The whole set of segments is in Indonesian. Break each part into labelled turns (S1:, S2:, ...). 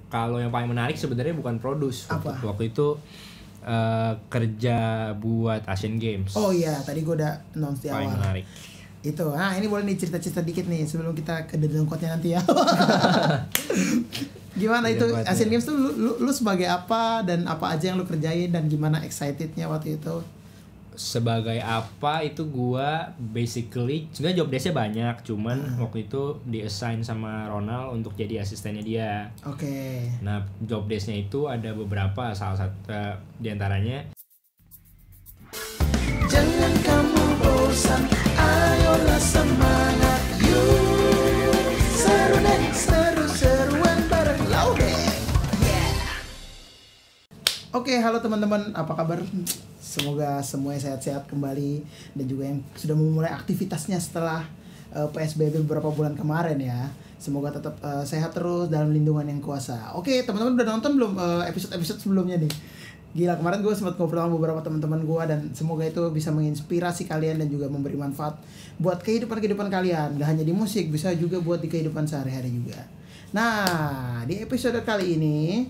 S1: Kalau yang paling menarik sebenarnya bukan produce. Waktu itu kerja buat Asian Games.
S2: Oh iya, tadi gue udah announce di awal.
S1: Paling menarik.
S2: Itu. Nah, ini boleh nih cerita-cerita dikit nih sebelum kita ke dedengkotnya nanti ya. Gimana itu Asian Games tuh lu sebagai apa dan apa aja yang lu kerjain dan gimana excitednya waktu itu?
S1: Sebagai apa itu gua basically sebenarnya job desk-nya banyak, cuman waktu itu di-assign sama Ronald untuk jadi asistennya dia.
S2: Oke.
S1: Nah, job desk-nya itu ada beberapa, salah satu diantaranya
S3: jangan kamu bosan, ayolah semangat yuk, seru-seruan bareng Laudeng.
S2: Oke, halo teman-teman, apa kabar? Semoga semuanya sehat-sehat kembali dan juga yang sudah memulai aktivitasnya setelah PSBB beberapa bulan kemarin ya. Semoga tetap sehat terus dalam lindungan yang kuasa. Oke, teman-teman udah nonton belum episode-episode sebelumnya nih? Gila, kemarin gue sempat ngobrol sama beberapa teman-teman gue dan semoga itu bisa menginspirasi kalian dan juga memberi manfaat buat kehidupan kalian. Gak hanya di musik, bisa juga buat di kehidupan sehari-hari juga. Nah, di episode kali ini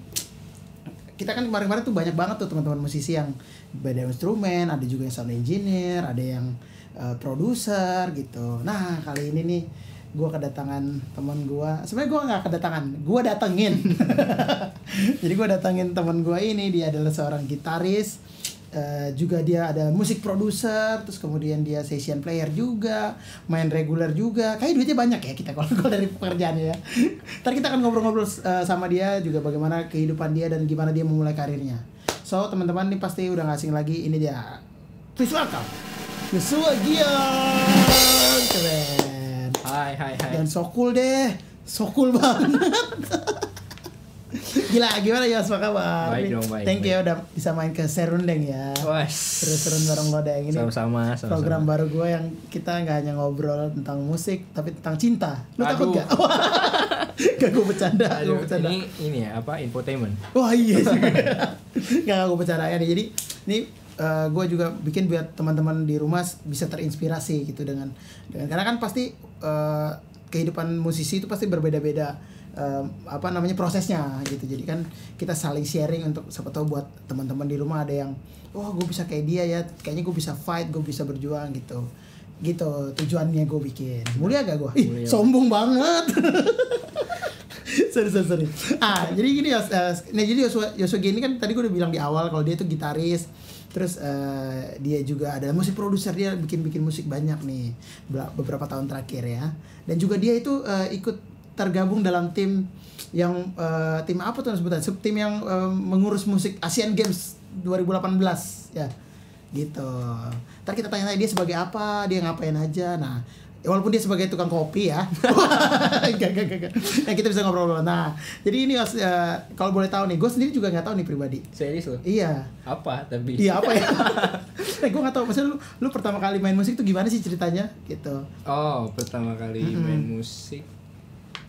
S2: kita kan kemarin-kemarin tuh banyak banget tuh teman-teman musisi yang beda instrumen, ada juga yang sound engineer, ada yang produser gitu. Nah, kali ini nih gue kedatangan teman gue. Sebenarnya gue nggak kedatangan, gue datengin. Jadi gue datengin teman gue ini, dia adalah seorang gitaris, juga dia ada musik produser, terus kemudian dia session player juga, main reguler juga. Kayak duitnya banyak ya kita kalau dari pekerjaannya ya. Ntar kita akan ngobrol-ngobrol sama dia juga bagaimana kehidupan dia dan gimana dia memulai karirnya. So teman-teman nih pasti udah nggak asing lagi, ini dia. Please welcome Joshua Gion. Keren.
S1: Hai.
S2: Dan so cool deh, so cool banget. Gila, gimana ya, apa kabar?
S1: Baik dong, baik.
S2: Thank you udah bisa main ke Serundeng ya. Terus bareng Lodeng ini.
S1: Sama-sama.
S2: Program baru gue yang kita nggak hanya ngobrol tentang musik tapi tentang cinta. Lu takut gak? Gak, gue bercanda.
S1: Ini ya apa, infotainment.
S2: Wah iya sih. Gak gue bercanda ya nih. Jadi ini gue juga bikin biar teman-teman di rumah bisa terinspirasi gitu dengan karena kan pasti kehidupan musisi itu pasti berbeda-beda prosesnya gitu. Jadi kan kita saling sharing untuk siapa tahu buat teman-teman di rumah ada yang gue bisa kayak dia ya, kayaknya gue bisa fight, gue bisa berjuang gitu tujuannya gue bikin. Mulia gak gue? Sombong banget. sorry. Jadi gini ya, jadi Joshua Gion ini kan tadi gue udah bilang di awal kalau dia tuh gitaris. Terus dia juga ada musik produser, dia bikin musik banyak nih beberapa tahun terakhir ya. Dan juga dia itu ikut tergabung dalam tim yang tim apa tuh sebutan? Tim yang mengurus musik Asian Games 2018 ya. Gitu. Ntar kita tanya dia sebagai apa, dia ngapain aja. Nah, walaupun dia sebagai tukang kopi ya. Gak. Nah, kita bisa ngobrol-ngobrol. Nah, jadi ini kalau boleh tahu nih, gue sendiri juga nggak tahu nih pribadi.
S1: Serius lo?
S2: Iya.
S1: Apa tapi?
S2: Iya apa ya? Gue nggak tahu. Maksudnya lu pertama kali main musik tuh gimana sih ceritanya? Gitu.
S1: Oh, pertama kali main musik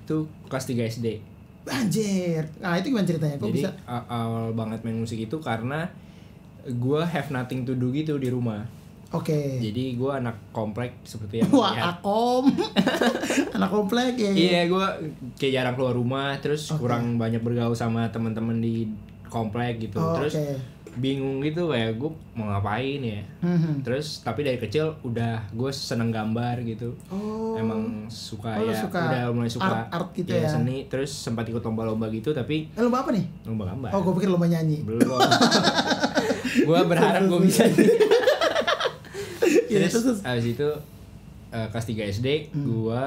S1: tuh kelas 3 SD.
S2: Anjir. Nah, itu gimana ceritanya? Kok
S1: jadi,
S2: bisa?
S1: Awal banget main musik itu karena gue have nothing to do gitu di rumah.
S2: Oke.
S1: Jadi gue anak komplek seperti yang
S2: akom. Anak komplek ya.
S1: Iya, gue kayak jarang keluar rumah, terus kurang banyak bergaul sama teman-teman di komplek gitu. Terus bingung gitu kayak gue mau ngapain ya. Terus tapi dari kecil udah gue seneng gambar gitu. Emang suka udah mulai suka
S2: art gitu ya.
S1: Seni, terus sempat ikut lomba-lomba gitu tapi
S2: lomba apa nih?
S1: Lomba gambar.
S2: Oh, gue pikir lomba nyanyi.
S1: Belum. Gue berharap gue bisa. Terus abis itu kelas 3 SD gue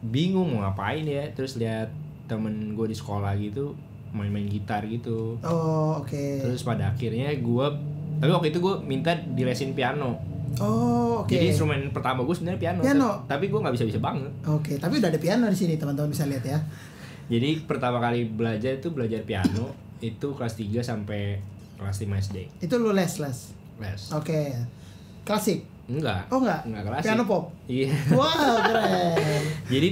S1: bingung mau ngapain ya. Terus lihat temen gue di sekolah gitu main-main gitar gitu.
S2: Oh, oke.
S1: Terus pada akhirnya tapi waktu itu gue minta dilesin piano.
S2: Oh, oke.
S1: Jadi instrumen pertama gue sebenarnya piano. Tapi gue nggak bisa banget.
S2: Oke, tapi udah ada piano di sini, teman-teman bisa lihat ya.
S1: Jadi pertama kali belajar piano itu kelas 3 sampai kelas 5 SD.
S2: Itu lu les?
S1: Les.
S2: Oke. Klasik?
S1: Enggak.
S2: Oh enggak klasik. Piano pop?
S1: Iya.
S2: Wow, keren.
S1: Jadi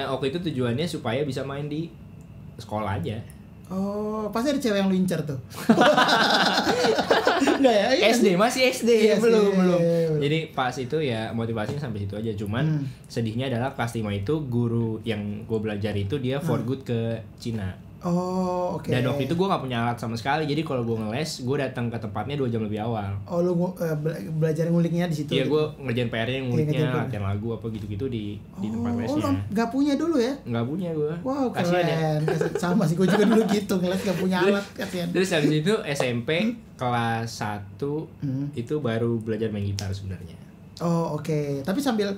S1: waktu itu tujuannya supaya bisa main di sekolah aja.
S2: Oh, pasti ada cewek yang lu incer tuh. Enggak ya?
S1: SD, masih SD.
S2: Iya,
S1: belum. Jadi pas itu ya motivasinya sampai situ aja. Cuman sedihnya adalah kelas 5 itu guru yang gue belajar itu dia for good ke Cina.
S2: Oh, oke.
S1: Dan waktu itu gue nggak punya alat sama sekali, jadi kalau gue ngeles, gue datang ke tempatnya 2 jam lebih awal.
S2: Oh, lu belajar nguliknya di situ?
S1: Iya,
S2: gitu?
S1: gue ngerjain PR-nya, nguliknya, latihan lagu apa gitu-gitu di tempat lesnya.
S2: Oh, lu nggak punya dulu ya?
S1: Nggak punya gue.
S2: Wow,
S1: kasian
S2: keren. Ya? Sama sih, gue juga dulu gitu, ngeles nggak punya alat, kasian.
S1: Terus habis itu SMP kelas 1 itu baru belajar main gitar sebenarnya.
S2: Oh, oke. Tapi sambil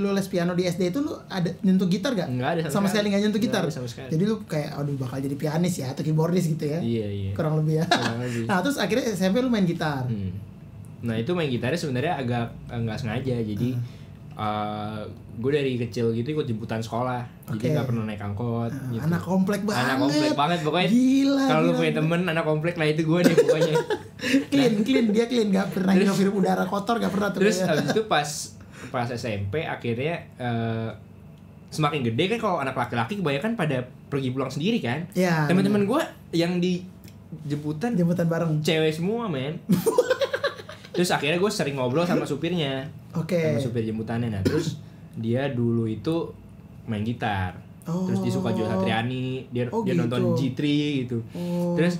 S2: lu les piano di SD itu lu ada nyentuh gitar gak?
S1: Nggak ada
S2: sama sekali nggak nyentuh gitar.
S1: Sama sekali.
S2: Jadi lu kayak aduh bakal jadi pianis ya atau keyboardis gitu ya?
S1: Iya.
S2: Kurang lebih ya. Nah, terus akhirnya SMP lu main gitar.
S1: Nah, itu main gitarnya sebenarnya agak nggak sengaja. Jadi gue dari kecil gitu ikut jemputan sekolah. Jadi nggak pernah naik angkot gitu.
S2: Anak komplek banget.
S1: Anak komplek banget pokoknya.
S2: Gila.
S1: Kalau lu punya temen anak komplek lah itu gue deh pokoknya.
S2: clean dia nggak pernah hirup udara kotor, nggak pernah tuh.
S1: Terus habis itu pas SMP akhirnya semakin gede kan, kalau anak laki-laki kebanyakan pada pergi pulang sendiri kan.
S2: Ya,
S1: teman-teman gue yang di jemputan
S2: bareng
S1: cewek semua men. Terus akhirnya gue sering ngobrol sama supirnya. Sama supir jemputannya. Nah terus dia dulu itu main gitar. Terus dia suka Joe Satriani, dia nonton G3 gitu. Terus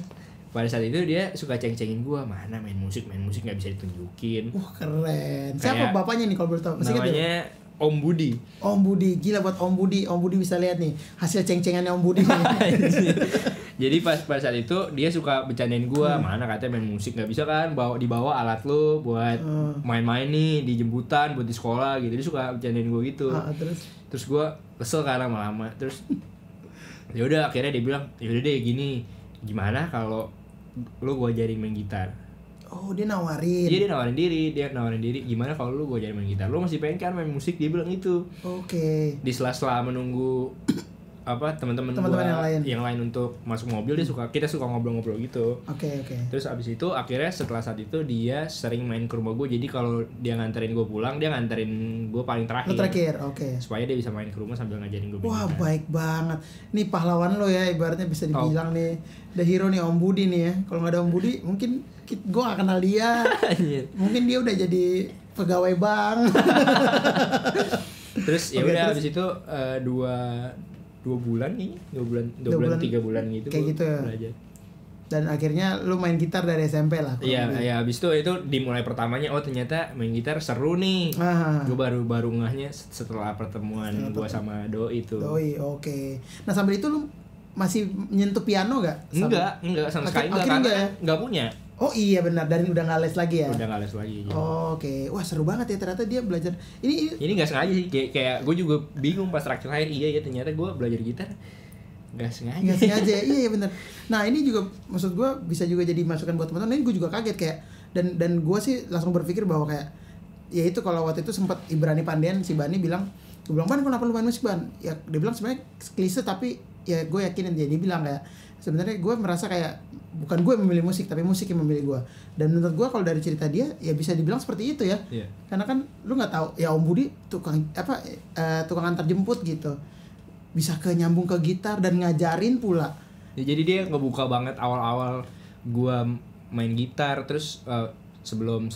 S1: pada saat itu dia suka ceng-cengin gue, mana main musik nggak bisa ditunjukin.
S2: Keren. Siapa bapaknya nih kalau boleh tahu?
S1: Namanya Om Budi.
S2: Om Budi, gila buat Om Budi. Om Budi bisa lihat nih hasil ceng-cengannya Om Budi.
S1: Jadi pada saat itu dia suka bercandain gue, mana katanya main musik nggak bisa kan, dibawa alat lu buat main-main nih di jemputan, buat di sekolah gitu. Dia suka bercandain gue gitu. Terus gue kesel kan lama-lama. Terus ya udah akhirnya dia bilang, yaudah deh gini, gimana kalau lu gue ajarin main gitar.
S2: Oh, dia nawarin.
S1: Dia nawarin diri. Gimana kalau lu gue ajarin main gitar? Lu masih pengen kan main musik? Dia bilang itu.
S2: Oke.
S1: Di sela-sela menunggu teman-teman yang lain untuk masuk mobil, kita suka ngobrol-ngobrol gitu.
S2: Oke.
S1: Terus abis itu akhirnya setelah saat itu dia sering main ke rumah gue. Jadi kalau dia nganterin gue pulang, dia nganterin gue paling terakhir.
S2: Oke.
S1: Supaya dia bisa main ke rumah sambil ngajarin gue.
S2: Wah, baik banget. Nih pahlawan lo ya, ibaratnya bisa dibilang nih the hero nih Om Budi nih ya. Kalau nggak ada Om Budi mungkin gue gak kenal dia. Mungkin dia udah jadi pegawai bank.
S1: Terus ya udah habis itu 2 bulan 3 bulan gitu
S2: kayak gitu ya.
S1: Belajar.
S2: Dan akhirnya lu main gitar dari SMP lah.
S1: Iya, habis itu dimulai pertamanya, oh ternyata main gitar seru nih. Gue baru ngahnya setelah pertemuan gue sama Doi itu.
S2: Oke. Nah, sambil itu lu masih nyentuh piano gak?
S1: Enggak sama sekali karena enggak punya.
S2: Oh iya benar, dan udah nggak les lagi ya?
S1: Udah nggak les lagi. Ya.
S2: Oke. Wah seru banget ya, ternyata dia belajar. Ini
S1: nggak sengaja sih, kayak gue juga bingung pas terakhir ya ternyata gue belajar gitar nggak sengaja. Iya
S2: benar. Nah ini juga maksud gue bisa juga jadi masukan buat teman-teman. Ini gue juga kaget kayak dan gue sih langsung berpikir bahwa kayak ya itu kalau waktu itu sempat Ibrani Pandian si Bani bilang, gue bilang Ban kenapa lu main musik Ban? Ya dia bilang sebenarnya klise tapi ya gue yakinin dia bilang kayak sebenarnya gue merasa kayak bukan gue yang memilih musik tapi musik yang memilih gue. Dan menurut gue kalau dari cerita dia ya bisa dibilang seperti itu ya. Karena kan lu nggak tahu ya Om Budi tukang antar jemput gitu, bisa nyambung ke gitar dan ngajarin pula
S1: ya. Jadi dia ngebuka banget awal-awal gue main gitar. Terus sebelum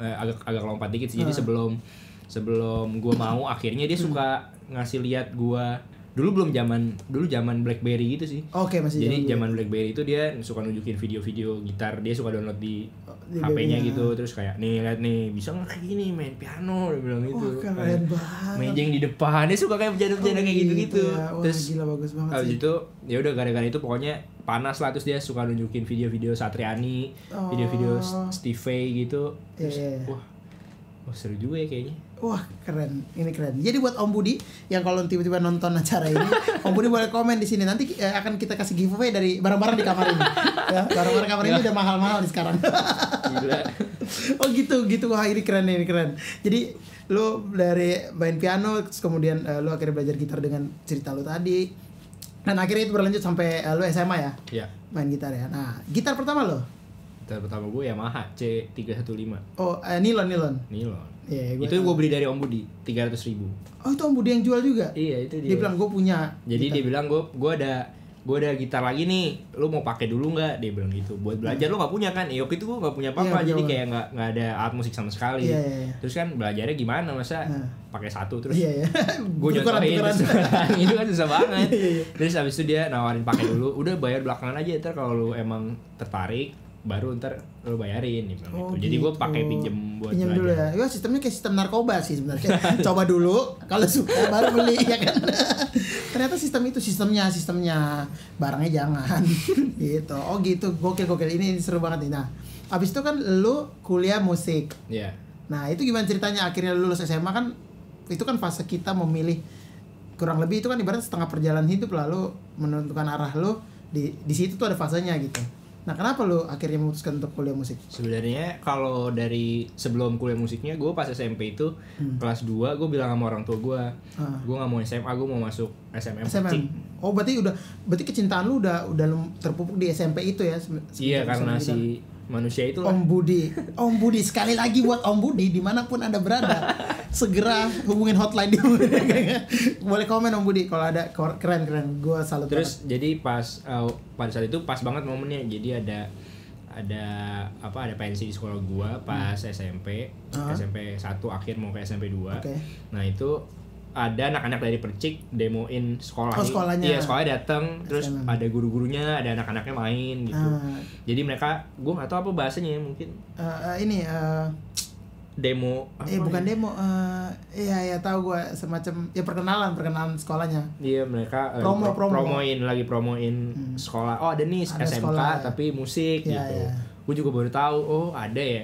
S1: agak lompat dikit sih. Jadi sebelum gue mau akhirnya dia suka ngasih lihat gue. Dulu zaman BlackBerry gitu sih.
S2: Oke, masih
S1: zaman BlackBerry itu dia suka nunjukin video-video gitar, dia suka download di HP-nya gitu, terus kayak nih lihat nih bisa nggak kayak gini main piano, dia bilang gitu.
S2: Keren banget.
S1: Mejeng di depan, dia suka kayak bercanda-bercanda kayak gitu-gitu.
S2: Ya. Wah, terus gila bagus banget.
S1: Abis itu ya udah gara-gara itu pokoknya panas lah, terus dia suka nunjukin video-video Satriani, video-video Steve Vai gitu. Terus wah seru juga ya kayaknya.
S2: Wah keren, ini keren. Jadi buat Om Budi yang kalau tiba-tiba nonton acara ini, Om Budi boleh komen di sini. Nanti akan kita kasih giveaway dari barang-barang di kamar ini. Ya, barang-barang kamar ini udah mahal-mahal nih sekarang. Gila. Oh gitu. Wah ini keren. Jadi lu dari main piano, kemudian lu akhirnya belajar gitar dengan cerita lu tadi. Dan akhirnya itu berlanjut sampai lu SMA ya?
S1: Iya.
S2: Main gitar ya. Nah, gitar pertama lo?
S1: Gitar pertama gue Yamaha C315.
S2: Oh, nilon.
S1: Yeah, itu gue beli dari Om Budi 300.000.
S2: Oh itu Om Budi yang jual juga?
S1: Iya itu
S2: dia bilang gue punya.
S1: Jadi gitar. Dia bilang gue ada gue ada gitar lagi nih, lu mau pakai dulu nggak? Dia bilang gitu. Buat belajar lu nggak punya kan? Waktu itu gue nggak punya apa-apa, jadi kayak nggak ada alat musik sama sekali. Terus kan belajarnya gimana? Masa pakai satu terus? Gue nyobain terus itu kan susah banget. Terus abis itu dia nawarin pakai dulu, udah bayar belakangan aja, ntar kalau lu emang tertarik baru ntar lu bayarin gitu. Jadi gue pakai pinjem buat
S2: pinjem
S1: belajar.
S2: Dulu ya. Ya sistemnya kayak sistem narkoba sih sebenarnya. Coba dulu, kalau suka baru beli ya kan. Ternyata sistemnya barangnya jangan gitu. Oh gitu, gokil ini seru banget nih. Nah, abis itu kan lu kuliah musik.
S1: Iya.
S2: Nah itu gimana ceritanya akhirnya lulus SMA kan? Itu kan fase kita memilih, kurang lebih itu kan ibarat setengah perjalanan hidup, lalu menentukan arah lu di situ tuh ada fasenya gitu. Nah kenapa lu akhirnya memutuskan untuk kuliah musik?
S1: Sebenarnya kalau dari sebelum kuliah musiknya, gue pas SMP itu kelas 2 gue bilang sama orang tua gue nggak mau SMA, gue mau masuk SMM.
S2: Oh berarti kecintaan lu udah terpupuk di SMP itu ya?
S1: Iya karena si manusia itu
S2: Om Budi sekali lagi buat Om Budi dimanapun anda berada segera hubungin hotline dia. Boleh komen Om Budi kalau ada, keren gue salut.
S1: Terus banget. Jadi pada saat itu pas banget momennya, jadi ada pensi di sekolah gue pas SMP 1 akhir mau ke SMP 2. Nah itu ada anak-anak dari Percik demoin sekolah.
S2: Sekolahnya.
S1: Iya, sekolahnya datang, terus ada guru-gurunya, ada anak-anaknya main gitu. Jadi mereka, gue nggak tahu apa bahasanya mungkin. Demo.
S2: Bukan demo. Iya tahu gue, semacam ya perkenalan sekolahnya.
S1: Iya, mereka promoin sekolah. Oh, ada nih SMK sekolah, tapi musik gitu. Iya. Gue juga baru tahu, oh ada ya.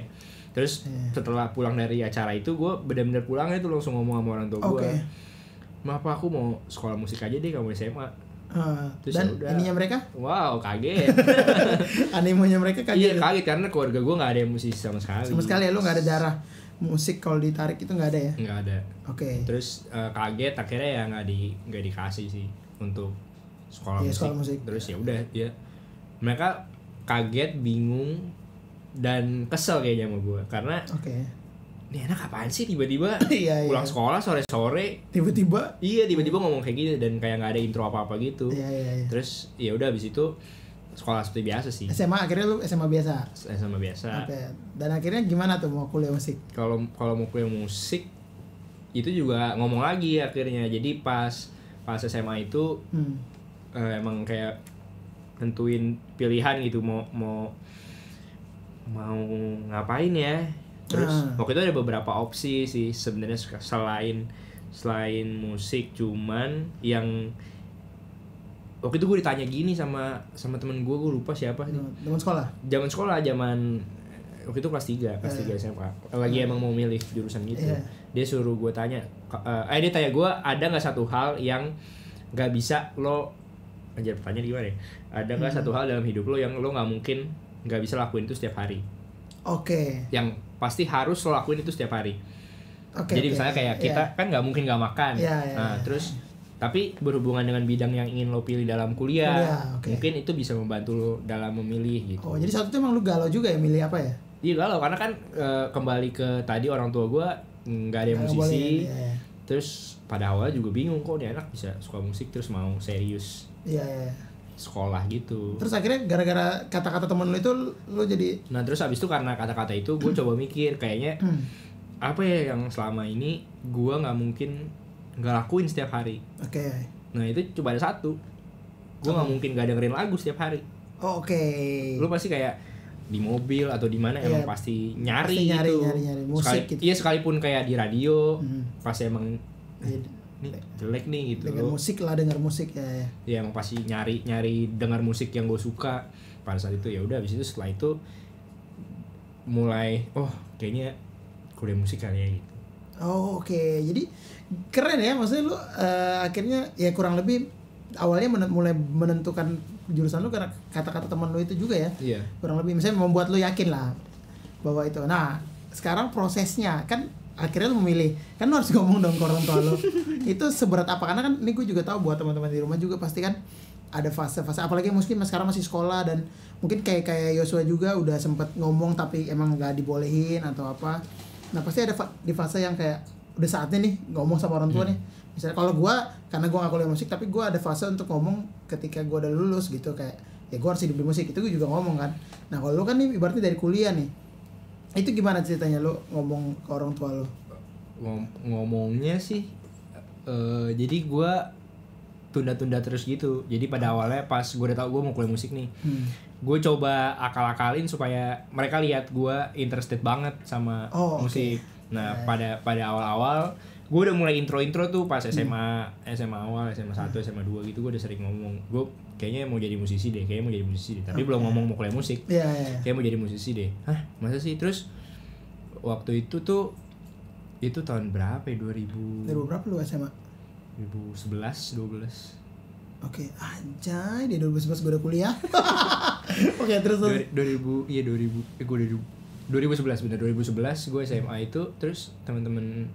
S1: Terus setelah pulang dari acara itu, gue benar-benar pulangnya tuh langsung ngomong sama orang tua gue. Maaf aku mau sekolah musik aja deh, gak mau SMA.
S2: Terus dan ininya mereka?
S1: Wow, kaget.
S2: Animonya mereka kaget.
S1: Iya kaget karena keluarga gue gak ada yang musisi sama sekali.
S2: Sama sekali ya, lu gak ada darah musik kalau ditarik itu gak ada ya?
S1: Gak ada. Terus kaget akhirnya ya gak dikasih sih untuk sekolah musik. Terus ya udah ya mereka kaget, bingung dan kesel kayaknya sama gue karena ini anak apaan sih tiba-tiba pulang sekolah sore-sore
S2: tiba-tiba
S1: ngomong kayak gitu dan kayak nggak ada intro apa-apa gitu. Terus ya udah abis itu sekolah seperti biasa sih.
S2: Akhirnya lu SMA biasa. Dan akhirnya gimana tuh mau kuliah musik?
S1: Kalau mau kuliah musik itu juga ngomong lagi akhirnya. Jadi pas SMA itu emang kayak nentuin pilihan gitu mau ngapain ya. Terus waktu itu ada beberapa opsi sih sebenarnya selain musik, cuman yang waktu itu gue ditanya gini sama temen gue lupa siapa sih. Zaman sekolah waktu itu kelas 3 SMA. Lagi emang mau milih jurusan gitu. Dia suruh gue tanya dia tanya gue ada enggak satu hal yang enggak bisa lo anjir pertanyaan gimana ya? Ada enggak satu hal dalam hidup lo yang lo enggak mungkin enggak bisa lakuin itu setiap hari? Yang pasti harus lo lakuin itu setiap hari. Jadi misalnya kayak kita kan nggak mungkin nggak makan. Terus tapi berhubungan dengan bidang yang ingin lo pilih dalam kuliah, mungkin itu bisa membantu lo dalam memilih gitu.
S2: Jadi saat itu emang lo galau juga ya milih apa ya?
S1: Iya galau karena kan kembali ke tadi orang tua gue nggak ada yang musisi. Terus pada awalnya juga bingung kok dia anak bisa suka musik terus mau serius. Sekolah gitu. Terus
S2: akhirnya gara-gara kata-kata temen lu itu lu jadi.
S1: Nah terus abis itu karena kata-kata itu gue coba mikir kayaknya apa ya yang selama ini gue nggak mungkin nggak lakuin setiap hari. Nah itu coba ada satu, gue nggak mungkin nggak dengerin lagu setiap hari. Lu pasti kayak di mobil atau di mana emang pasti nyari
S2: musik gitu.
S1: Iya sekalipun kayak di radio pasti emang jelek nih gitu.
S2: Dengar musik ya.
S1: Ya emang pasti nyari dengar musik yang gue suka. Pada saat itu ya udah habis itu setelah itu mulai kayaknya kuliah musik kali ya gitu.
S2: Jadi keren ya, maksudnya lu akhirnya ya kurang lebih awalnya mulai menentukan jurusan lu karena kata-kata teman lu itu juga ya. Kurang lebih misalnya membuat lu yakin lah bahwa itu. Nah, sekarang prosesnya kan akhirnya lu memilih, kan lu harus ngomong dong ke orang tua lu. Itu seberat apa? Karena kan ini gue juga tahu buat teman-teman di rumah juga pasti kan ada fase-fase, apalagi mungkin sekarang masih sekolah dan mungkin kayak Yosua juga udah sempet ngomong tapi emang nggak dibolehin atau apa. Nah pasti ada di fase yang kayak udah saatnya nih ngomong sama orang tua nih, Misalnya kalau gue, karena gue gak kuliah musik, tapi gue ada fase untuk ngomong ketika gue udah lulus gitu, kayak ya gue harus hidup di musik, itu gue juga ngomong kan. Nah kalau lu kan nih ibaratnya dari kuliah nih, itu gimana ceritanya lu ngomong ke orang tua lu?
S1: Ngomongnya sih jadi gue tunda-tunda terus gitu. Jadi pada awalnya pas gue udah tau gue mau kuliah musik nih, gue coba akal-akalin supaya mereka lihat gue interested banget sama musik. Nah pada awal-awal gue udah mulai intro tuh pas SMA awal, SMA 1, SMA 2 gitu, gue udah sering ngomong gue kayaknya mau jadi musisi deh, tapi belum ngomong mau kuliah musik. Kayak mau jadi musisi deh. Hah, masa sih? Terus waktu itu tuh itu tahun berapa ya? 2000
S2: berapa lu SMA?
S1: 2011, 12.
S2: Oke, anjay, di 2011 gue udah kuliah. Oke, terus
S1: 2011 bener, 2011 gue SMA itu. Terus teman-teman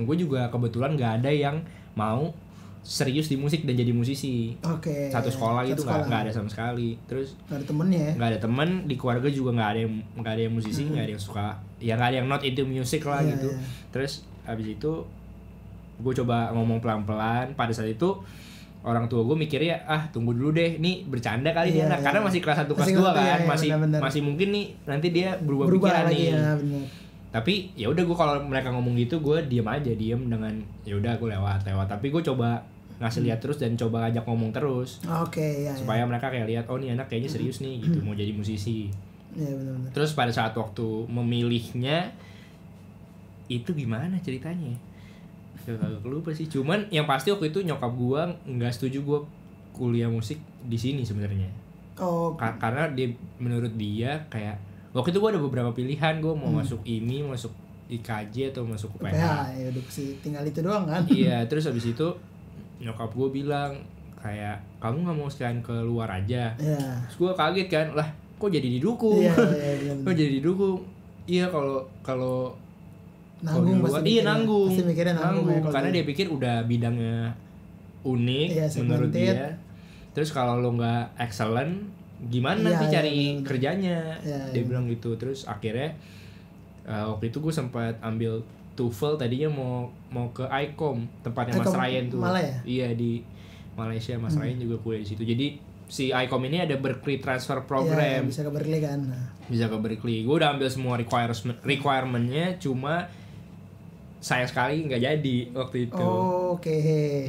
S1: gue juga kebetulan nggak ada yang mau serius di musik dan jadi musisi. Satu sekolah gitu nggak ada sama sekali. Terus
S2: nggak ada temennya ya?
S1: Nggak ada temen, di keluarga juga nggak ada yang musisi, nggak ada yang suka, ya nggak ada yang not into music lah gitu. Terus abis itu gue coba ngomong pelan-pelan. Pada saat itu orang tua gue mikirnya tunggu dulu deh, nih bercanda kali dia anak, karena masih kelas 1 kelas 2 kan, masih mungkin nih nanti dia berubah pikiran nih. Tapi ya udah, gue kalau mereka ngomong gitu gue diem dengan ya udah gue lewat. Tapi gue coba ngasih lihat terus dan coba ajak ngomong terus. Supaya mereka kayak lihat, oh nih anak kayaknya serius nih gitu, mau jadi musisi.
S2: Benar.
S1: Terus pada saat waktu memilihnya itu gimana ceritanya? Agak lupa sih. Cuman yang pasti waktu itu nyokap gue nggak setuju gue kuliah musik di sini sebenarnya. Karena dia, menurut dia kayak waktu itu gue ada beberapa pilihan, gue mau masuk IMI, masuk IKJ atau masuk UPH.
S2: Ya udah sih, tinggal itu doang kan.
S1: Iya, terus habis itu nyokap gue bilang kayak, kamu nggak mau sekalian keluar aja. Terus gue kaget kan, lah kok jadi didukung? Kok jadi didukung? Iya, kalau
S2: nanggung pasti.
S1: Nanggung.
S2: Pasti mikirnya nanggung ya,
S1: karena dia pikir udah bidangnya unik menurut dia. Terus kalau lo nggak excellent, gimana nanti cari kerjanya? Dia bilang gitu. Terus akhirnya waktu itu gue sempat ambil TOEFL, tadinya mau ke ICOM, tempatnya Mas Ryan tuh. Iya, di Malaysia. Mas Ryan juga kuliah di situ. Jadi si ICOM ini ada Berkeley Transfer Program.
S2: Bisa ke Berkeley kan.
S1: Bisa ke Berkeley. Gue udah ambil semua requirement-nya, cuma sayang sekali nggak jadi waktu itu.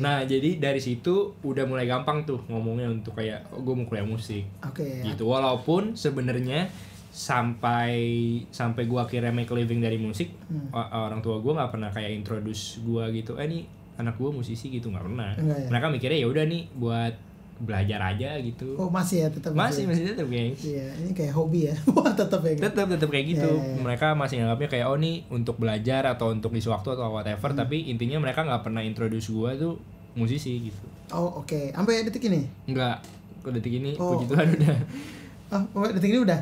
S1: Nah jadi dari situ udah mulai gampang tuh ngomongnya untuk kayak gue mau kuliah musik. Gitu. Walaupun sebenarnya sampai gue akhirnya make living dari musik, orang tua gue nggak pernah kayak introduce gue gitu. Nih anak gue musisi gitu, nggak pernah. Mereka mikirnya ya udah nih buat belajar aja gitu.
S2: Masih ya, tetap
S1: masih tetap kayak.
S2: Iya, ini kayak hobi ya. tetap ya.
S1: Tetap kayak gitu. Mereka masih nganggapnya kayak nih untuk belajar atau untuk ngisi waktu atau whatever, tapi intinya mereka nggak pernah introduce gua tuh musisi gitu.
S2: Sampai detik ini?
S1: Enggak. Ke detik ini puji Tuhan udah.
S2: Detik ini udah?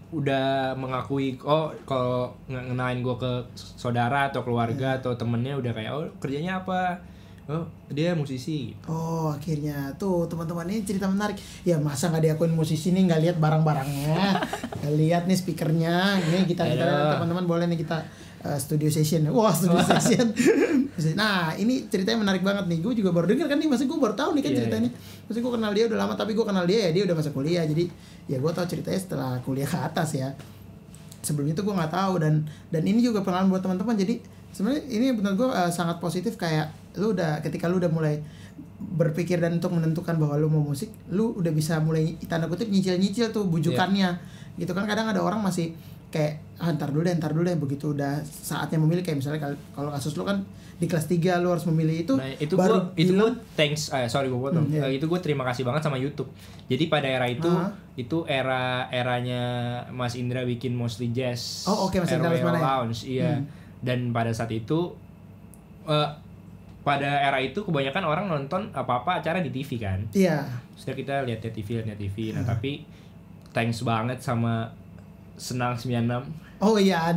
S1: Udah mengakui kalau ngenalin gua ke saudara atau keluarga atau temennya udah kayak kerjanya apa? Dia musisi.
S2: Akhirnya tuh teman-teman, ini cerita menarik. Ya masa nggak diakuin musisi nih, nggak lihat barang-barangnya, nggak lihat nih speakernya. Ini kita teman-teman boleh nih kita studio session. Studio session. Nah ini ceritanya menarik banget nih. Gue juga baru dengar kan nih, maksudnya gue baru tahu nih kan ceritanya. Maksudnya gue kenal dia udah lama, tapi gue kenal dia udah masa kuliah. Jadi ya gue tahu ceritanya setelah kuliah ke atas ya. Sebelum itu gue nggak tahu, dan ini juga pengalaman buat teman-teman. Jadi sebenarnya ini benar gue sangat positif, kayak ketika lu udah mulai berpikir dan untuk menentukan bahwa lu mau musik, lu udah bisa mulai tanda kutip nyicil tuh bujukannya. Gitu kan, kadang ada orang masih kayak ntar dulu deh, begitu udah saatnya memilih, kayak misalnya kalau kasus lu kan di kelas 3 lu harus memilih itu.
S1: Nah, itu baru gue thanks sorry gue potong. Itu gue terima kasih banget sama YouTube. Jadi pada era itu eranya Mas Indra bikin Mostly Jazz.
S2: Mas Indra
S1: Lounge. Iya. Dan pada saat itu pada era itu kebanyakan orang nonton apa-apa acara di TV kan. Sudah kita lihat TV. Nah, tapi thanks banget sama Senang 96.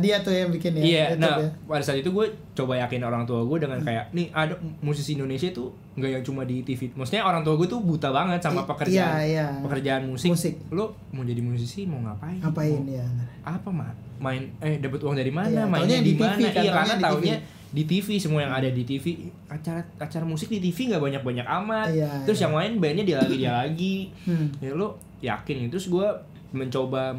S2: Dia tuh yang bikin ya.
S1: Iya, pada saat itu gue coba yakin orang tua gue dengan kayak, nih ada musisi Indonesia tuh nggak yang cuma di TV. Maksudnya orang tua gue tuh buta banget sama pekerjaan musik. Lo mau jadi musisi mau ngapain?
S2: Ya.
S1: Apa main dapat uang dari mana? Mainnya di mana? Iya, karena taunya di TV, semua yang ada di TV, acara musik di TV nggak banyak amat. Terus yang main bandnya dia lagi. Ya lo yakin? Terus gue mencoba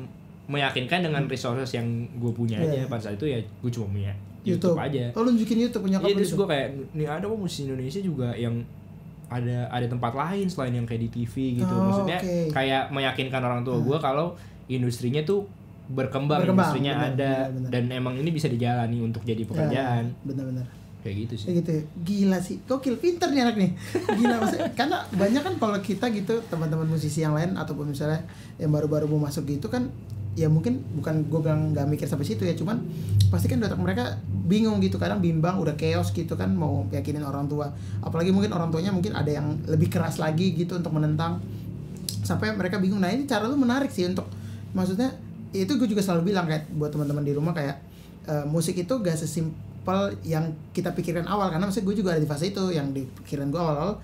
S1: meyakinkan dengan resources yang gue punya aja. Pada saat itu ya gue cuma punya YouTube aja.
S2: Oh, lu nunjukin YouTube punya kamu.
S1: Terus gue kayak nih ada musisi Indonesia juga yang ada tempat lain selain yang kayak di TV gitu. Maksudnya kayak meyakinkan orang tua gue kalau industrinya tuh berkembang industrinya bener. Dan emang ini bisa dijalani untuk jadi pekerjaan.
S2: Benar-benar.
S1: Kayak gitu sih.
S2: Kayak gitu. Gila sih. Gokil, pinter nih anak nih. Gila maksudnya. Karena banyak kan kalau kita gitu teman-teman musisi yang lain ataupun misalnya yang baru-baru mau masuk gitu kan, ya mungkin bukan gue nggak mikir sampai situ ya, cuman pasti kan otak mereka bingung gitu, kadang bimbang, udah chaos gitu kan, mau yakinin orang tua, apalagi mungkin orang tuanya mungkin ada yang lebih keras lagi gitu untuk menentang, sampai mereka bingung. Nah ini cara lu menarik sih untuk, maksudnya itu gue juga selalu bilang kayak buat teman-teman di rumah kayak musik itu gak sesimpel yang kita pikirkan awal, karena maksudnya gue juga ada di fase itu yang di pikiran gue awal-awal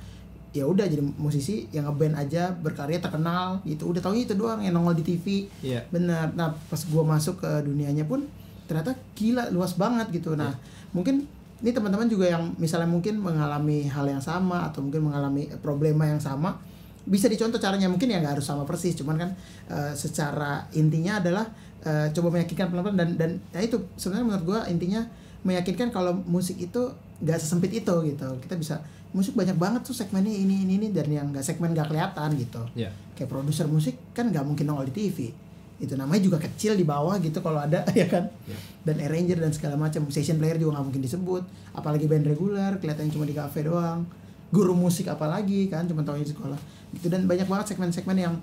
S2: ya udah jadi musisi yang ngeband aja, berkarya, terkenal gitu, udah tau itu doang yang nongol di TV. Bener. Nah pas gue masuk ke dunianya pun ternyata gila, luas banget gitu. Nah mungkin ini teman-teman juga yang misalnya mungkin mengalami hal yang sama atau mungkin mengalami problema yang sama, bisa dicontoh caranya. Mungkin ya nggak harus sama persis, cuman kan secara intinya adalah coba meyakinkan pelan-pelan dan ya itu sebenarnya menurut gue intinya meyakinkan kalau musik itu nggak sesempit itu gitu. Kita bisa, musik banyak banget tuh segmennya ini dan yang nggak segmen nggak kelihatan gitu. Kayak produser musik kan nggak mungkin nongol di TV, itu namanya juga kecil di bawah gitu kalau ada ya kan. Dan arranger dan segala macam, session player juga nggak mungkin disebut, apalagi band reguler kelihatannya cuma di kafe doang. Guru musik apalagi kan cuma tahu di sekolah gitu. Dan banyak banget segmen-segmen yang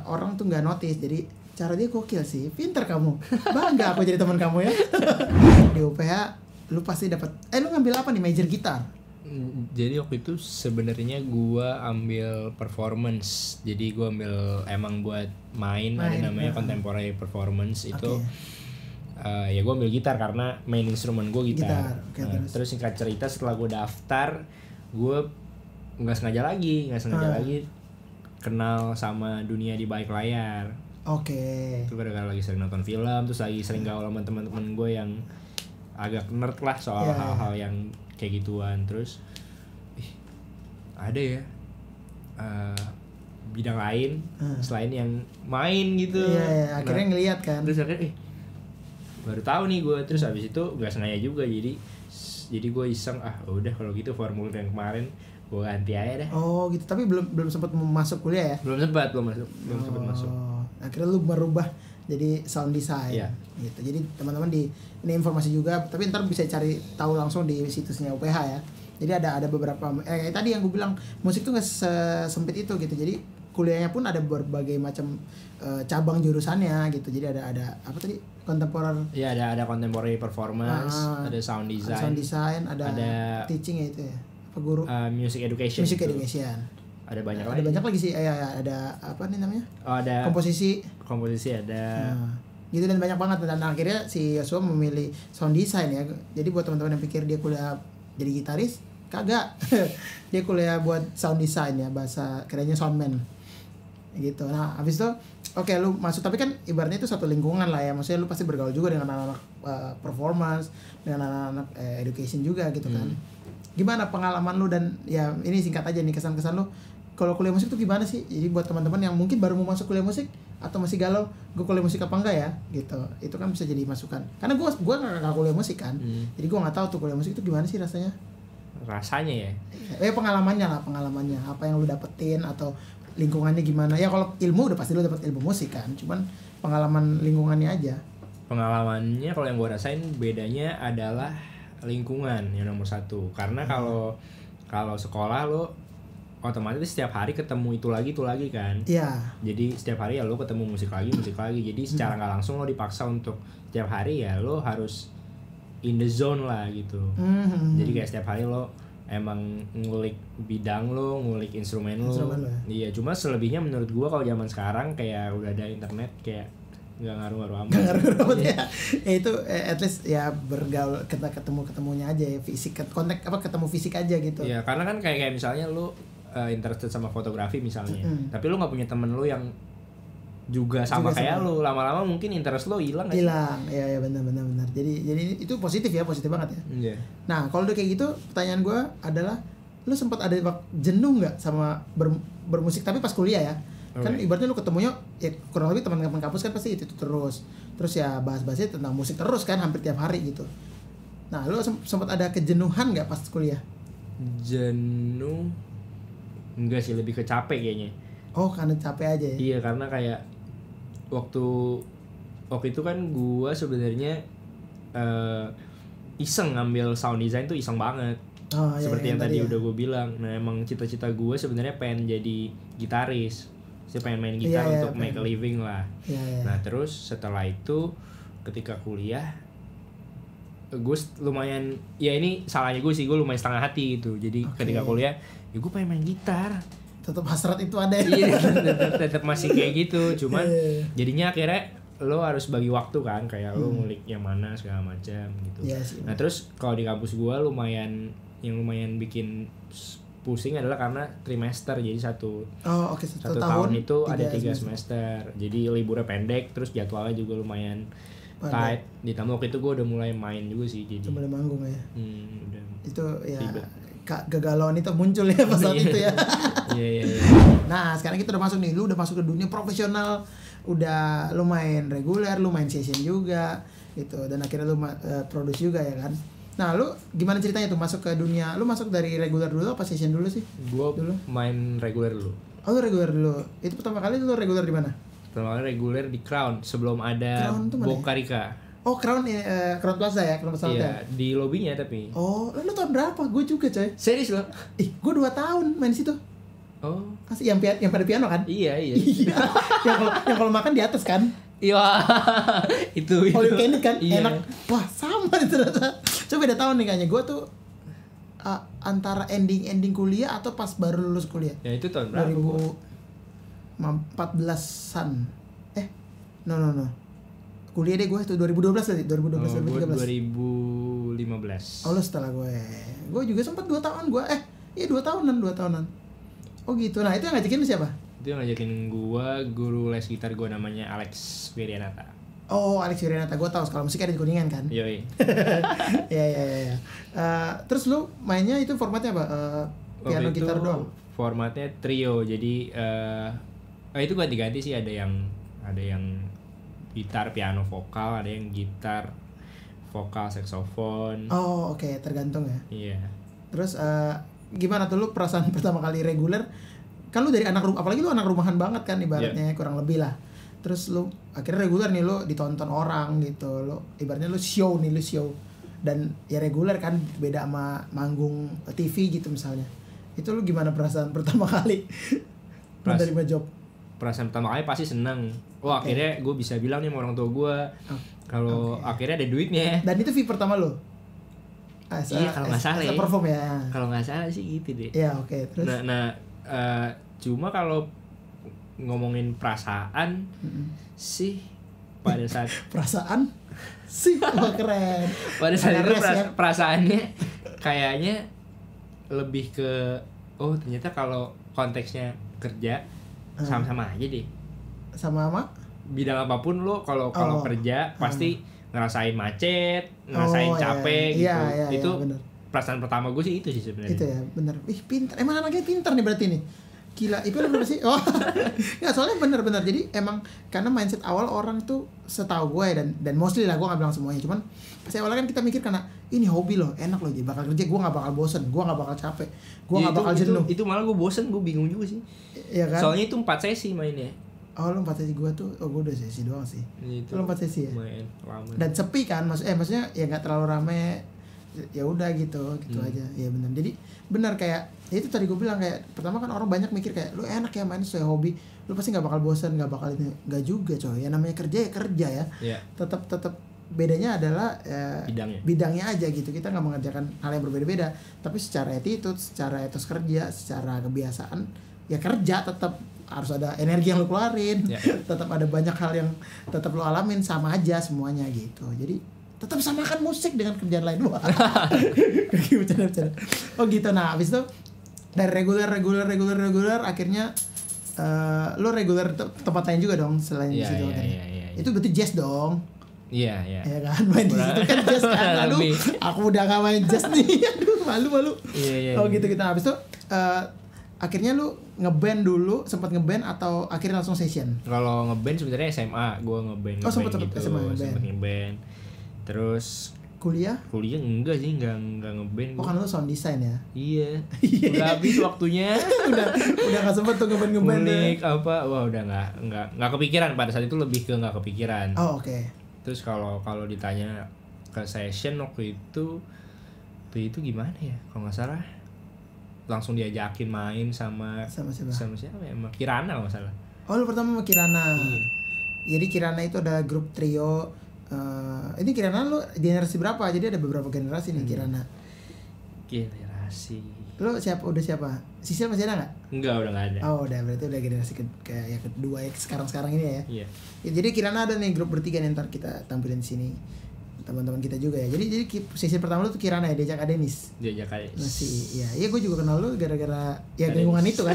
S2: orang tuh nggak notice. Jadi cara dia gokil sih, pinter kamu, bangga aku jadi teman kamu ya. Di UPH lu pasti dapat, lu ngambil apa nih, major gitar?
S1: Jadi waktu itu sebenarnya gua ambil performance. Jadi gua ambil emang buat main ada namanya contemporary performance itu. Ya gua ambil gitar karena main instrumen gua gitar. Terus singkat cerita setelah gua daftar, gua nggak sengaja lagi kenal sama dunia di balik layar. Itu gara-gara lagi sering nonton film, terus lagi sering gaul sama teman-teman gue yang agak nerd lah soal hal-hal yang kayak gituan. Terus ada ya bidang lain selain yang main gitu.
S2: Akhirnya ngeliat kan.
S1: Terus akhirnya baru tahu nih gue. Terus abis itu nggak sengaja juga, jadi gue iseng, udah kalau gitu formulir yang kemarin gue ganti aja deh.
S2: Gitu. Tapi belum sempat masuk kuliah ya?
S1: Belum sempat masuk.
S2: Akhirnya lu merubah jadi sound design gitu. Jadi teman-teman ini informasi juga, tapi ntar bisa cari tahu langsung di situsnya UPH ya. Jadi ada beberapa tadi yang gue bilang musik tuh nggak sempit itu gitu. Jadi kuliahnya pun ada berbagai macam cabang jurusannya gitu. Jadi ada apa tadi, contemporary. Iya, ada contemporary performance, ada sound design, ada teaching ya itu ya. Apa guru? Music education. Ada banyak lagi sih. Ada apa nih namanya? Ada komposisi ada. Gitu, dan banyak banget. Dan akhirnya si Yosua memilih sound design ya. Jadi buat teman-teman yang pikir dia kuliah jadi gitaris, kagak. Dia kuliah buat sound design ya, bahasa kerennya soundman. Gitu. Nah, habis itu lu masuk, tapi kan ibaratnya itu satu lingkungan lah ya. Maksudnya lu pasti bergaul juga dengan anak-anak performance, dengan anak-anak education juga gitu kan. Gimana pengalaman lu, dan ya ini singkat aja nih kesan-kesan lu kalau kuliah musik tuh gimana sih? Jadi buat teman-teman yang mungkin baru mau masuk kuliah musik atau masih galau, gue kuliah musik apa enggak ya? Gitu. Itu kan bisa jadi masukan. Karena gue nggak kuliah musik kan. Jadi gue nggak tahu tuh kuliah musik itu gimana sih rasanya. Rasanya ya? Pengalamannya. Apa yang lu dapetin atau lingkungannya gimana? Ya kalau ilmu udah pasti lu dapet ilmu musik kan. Cuman pengalaman lingkungannya aja. Pengalamannya kalau yang gue rasain bedanya adalah lingkungan yang nomor satu. Karena kalau sekolah lo otomatis setiap hari ketemu itu lagi kan. Jadi setiap hari ya lo ketemu musik lagi. Jadi secara nggak langsung lo dipaksa untuk setiap hari ya lo harus in the zone lah gitu. Jadi kayak setiap hari lo emang ngulik bidang lo, ngulik instrumen lo. Iya, cuma selebihnya menurut gua kalau zaman sekarang kayak udah ada internet, kayak nggak ngaruh-ngaruh amat ya. Itu at least ya bergaul, kita ketemunya aja ya, fisik, kontak ketemu fisik aja gitu. Ya karena kan kayak misalnya lu interested sama fotografi misalnya, tapi lu nggak punya temen lu yang
S1: juga sama kayak lo, lama-lama mungkin interest lo hilang.
S2: Ya benar. Jadi itu positif banget ya. Nah kalau udah kayak gitu, pertanyaan gue adalah, lu sempat ada jenuh nggak sama bermusik tapi pas kuliah ya? Kan ibaratnya lu ketemunya ya kurang lebih teman-teman kampus kan pasti itu terus ya bahas-bahasnya tentang musik terus kan hampir tiap hari gitu. Nah lu sempat ada kejenuhan nggak pas kuliah?
S1: Jenuh enggak sih, lebih ke capek kayaknya.
S2: Oh karena capek aja ya?
S1: Iya, karena kayak waktu itu kan gua sebenarnya iseng ngambil sound design tuh iseng banget. Seperti yang tadi udah gue bilang. Nah emang cita-cita gue sebenarnya pengen jadi gitaris. Saya pengen main gitar untuk make a living lah. Nah terus setelah itu ketika kuliah gue lumayan, ya ini salahnya gue sih, gue lumayan setengah hati gitu. Jadi ketika kuliah ya gue pengen main gitar.
S2: Tetap hasrat itu ada ya?
S1: Iya, tetap masih kayak gitu. Cuman jadinya akhirnya lo harus bagi waktu kan, kayak lo ngulik yang mana segala macam gitu. Nah terus kalau di kampus gue lumayan bikin pusing adalah karena trimester, jadi satu tahun itu ada 3 semester. Jadi liburnya pendek, terus jadwalnya juga lumayan tight. Ditambah waktu itu gue udah mulai main juga sih, jadi
S2: mulai manggung ya.
S1: Udah
S2: itu ya kegalauan itu muncul ya pas saat itu ya.
S1: Iya.
S2: Nah sekarang kita udah masuk nih, lu udah masuk ke dunia profesional, udah lu main reguler, lu main session juga gitu, dan akhirnya lu produce juga ya kan. Nah lu gimana ceritanya tuh masuk ke dunia, lu masuk dari reguler dulu apa session dulu sih?
S1: Gua dulu main reguler dulu.
S2: Oh lu reguler dulu, itu pertama kali lu reguler di mana?
S1: Pertama kali reguler di Crown sebelum ada Bokarika.
S2: Oh Crown Crown Plaza ya, Crown Plaza.
S1: Iya, di lobbynya tapi.
S2: Oh, lu tahun berapa? Gue juga coy.
S1: Serius lo?
S2: Gue 2 tahun main situ.
S1: Oh.
S2: Kasih yang pada piano kan?
S1: Iya.
S2: yang kalau makan di atas kan?
S1: Iya. itu.
S2: All you can eat kan? Iya. Enak. Wah, sama ternyata. Coba beda tahun nih kayaknya. Gue tuh antara ending kuliah atau pas baru lulus kuliah.
S1: Ya itu tahun berapa?
S2: 2014-an. No. Kuliah deh gue itu 2012 tadi, 2012
S1: 2015.
S2: Oh lu setelah gue juga sempat 2 tahun gue 2 tahunan. Oh gitu. Nah itu yang ngajakin lu siapa?
S1: Itu yang ngajakin gue guru les gitar gue, namanya Alex Wirianata.
S2: Oh Alex Wirianata, gue tahu sekolah musik ada di Kuningan kan?
S1: Yoi.
S2: Iya. Terus lu mainnya itu formatnya apa? Piano gitar doang?
S1: Formatnya trio, jadi itu ganti-ganti sih, ada yang gitar, piano, vokal, ada yang gitar, vokal, saksofon.
S2: Oh oke, tergantung ya.
S1: Iya.
S2: Terus gimana tuh lu perasaan pertama kali reguler? Kan lu dari anak rumah, apalagi lu anak rumahan banget kan ibaratnya, kurang lebih lah. Terus lu akhirnya reguler nih, lu ditonton orang gitu, lu ibaratnya lu show. Dan ya reguler kan beda sama manggung TV gitu misalnya. Itu lu gimana perasaan pertama kali menerima job?
S1: Perasaan pertama kali pasti seneng. Wah akhirnya gue bisa bilang nih sama orang tua gue kalau akhirnya ada duitnya.
S2: Dan itu fee pertama lo?
S1: Iya kalau nggak salah ya.
S2: Perform ya.
S1: Kalau nggak salah sih gitu deh.
S2: Iya oke. Terus?
S1: Nah cuma kalau ngomongin perasaan sih pada saat
S2: perasaan sih keren.
S1: Pada saat itu perasaannya kayaknya lebih ke ternyata kalau konteksnya kerja sama-sama aja deh.
S2: Sama
S1: bidang apapun lo kalau kerja pasti ngerasain macet, ngerasain capek gitu.
S2: Iya,
S1: itu
S2: bener.
S1: Perasaan pertama gue sih itu sih sebenarnya.
S2: Itu ya, bener. Pintar. Emang anaknya pintar nih berarti nih. Gila, IP lu berapa sih? Oh. Enggak, soalnya bener-bener. Jadi emang karena mindset awal orang tuh setahu gue dan mostly lah, gue enggak bilang semuanya, cuman pas awalnya kan kita mikir karena ini hobi loh, enak loh, jadi bakal kerja, gue enggak bakal bosen, gue enggak bakal capek, gue enggak bakal jenuh.
S1: Itu malah gue bosen, gue bingung juga sih.
S2: Iya kan?
S1: Soalnya itu 4 sesi mainnya.
S2: Oh lu 4 sesi, gue tuh gue udah sesi doang sih.
S1: Itu
S2: lu 4 sesi ya?
S1: Lumayan lama.
S2: Dan sepi kan, maksudnya ya nggak terlalu rame, ya udah gitu aja. Ya benar. Jadi benar kayak ya itu tadi gue bilang, kayak pertama kan orang banyak mikir kayak lu enak ya main sesuai hobi, lu pasti nggak bakal bosan, nggak bakal ini, nggak juga coy. Ya namanya kerja ya kerja ya.
S1: Yeah.
S2: Tetap bedanya adalah bidangnya aja gitu. Kita nggak mengerjakan hal yang berbeda-beda, tapi secara attitude, secara etos kerja, secara kebiasaan ya kerja tetap harus ada energi yang lu keluarin. Tetap ada banyak hal yang tetap lu alamin, sama aja semuanya gitu. Jadi tetap samakan musik dengan kerjaan lain. Wah. Bercanda. Oh gitu. Nah, habis itu dari reguler akhirnya lo reguler tempat lain juga dong selain di situ kan. Itu berarti jazz dong.
S1: Iya.
S2: Ya kan main di situ kan jazz kan. Aduh, aku udah gak main jazz nih. Aduh, malu.
S1: Iya.
S2: Oh gitu kita habis itu akhirnya lu ngeband dulu, sempat ngeband atau akhirnya langsung session?
S1: Kalau ngeband sebenarnya SMA, gue ngeband.
S2: Oh, sempat
S1: gitu,
S2: SMA
S1: ngeband. Terus
S2: kuliah
S1: enggak sih, enggak ngeband.
S2: Oh, kan lu sound design ya?
S1: Iya. Udah habis waktunya.
S2: udah enggak sempat tuh ngeband
S1: ya. Apa? Wah, udah enggak kepikiran pada saat itu, lebih ke enggak kepikiran.
S2: Oh, oke.
S1: Terus kalau ditanya ke session waktu itu gimana ya? Kalau enggak salah langsung diajakin main sama
S2: siapa?
S1: Sama siapa ya? Sama Kirana kalau nggak salah.
S2: Oh, lu pertama sama Kirana.
S1: Iya.
S2: Jadi Kirana itu ada grup trio. Ini Kirana lu generasi berapa? Jadi ada beberapa generasi nih Kirana.
S1: Generasi.
S2: Lu udah siapa? Sisil masih ada nggak?
S1: Enggak, udah nggak ada.
S2: Oh, udah berarti udah generasi yang kedua ya sekarang ini ya.
S1: Iya.
S2: Ya, jadi Kirana ada nih grup bertiga nih, ntar kita tampilin di sini. Teman-teman kita juga ya. Jadi sesi pertama lu tuh Kirana ya, diajak Adenis. Masih, iya gue juga kenal lu gara-gara ya lingkungan itu kan.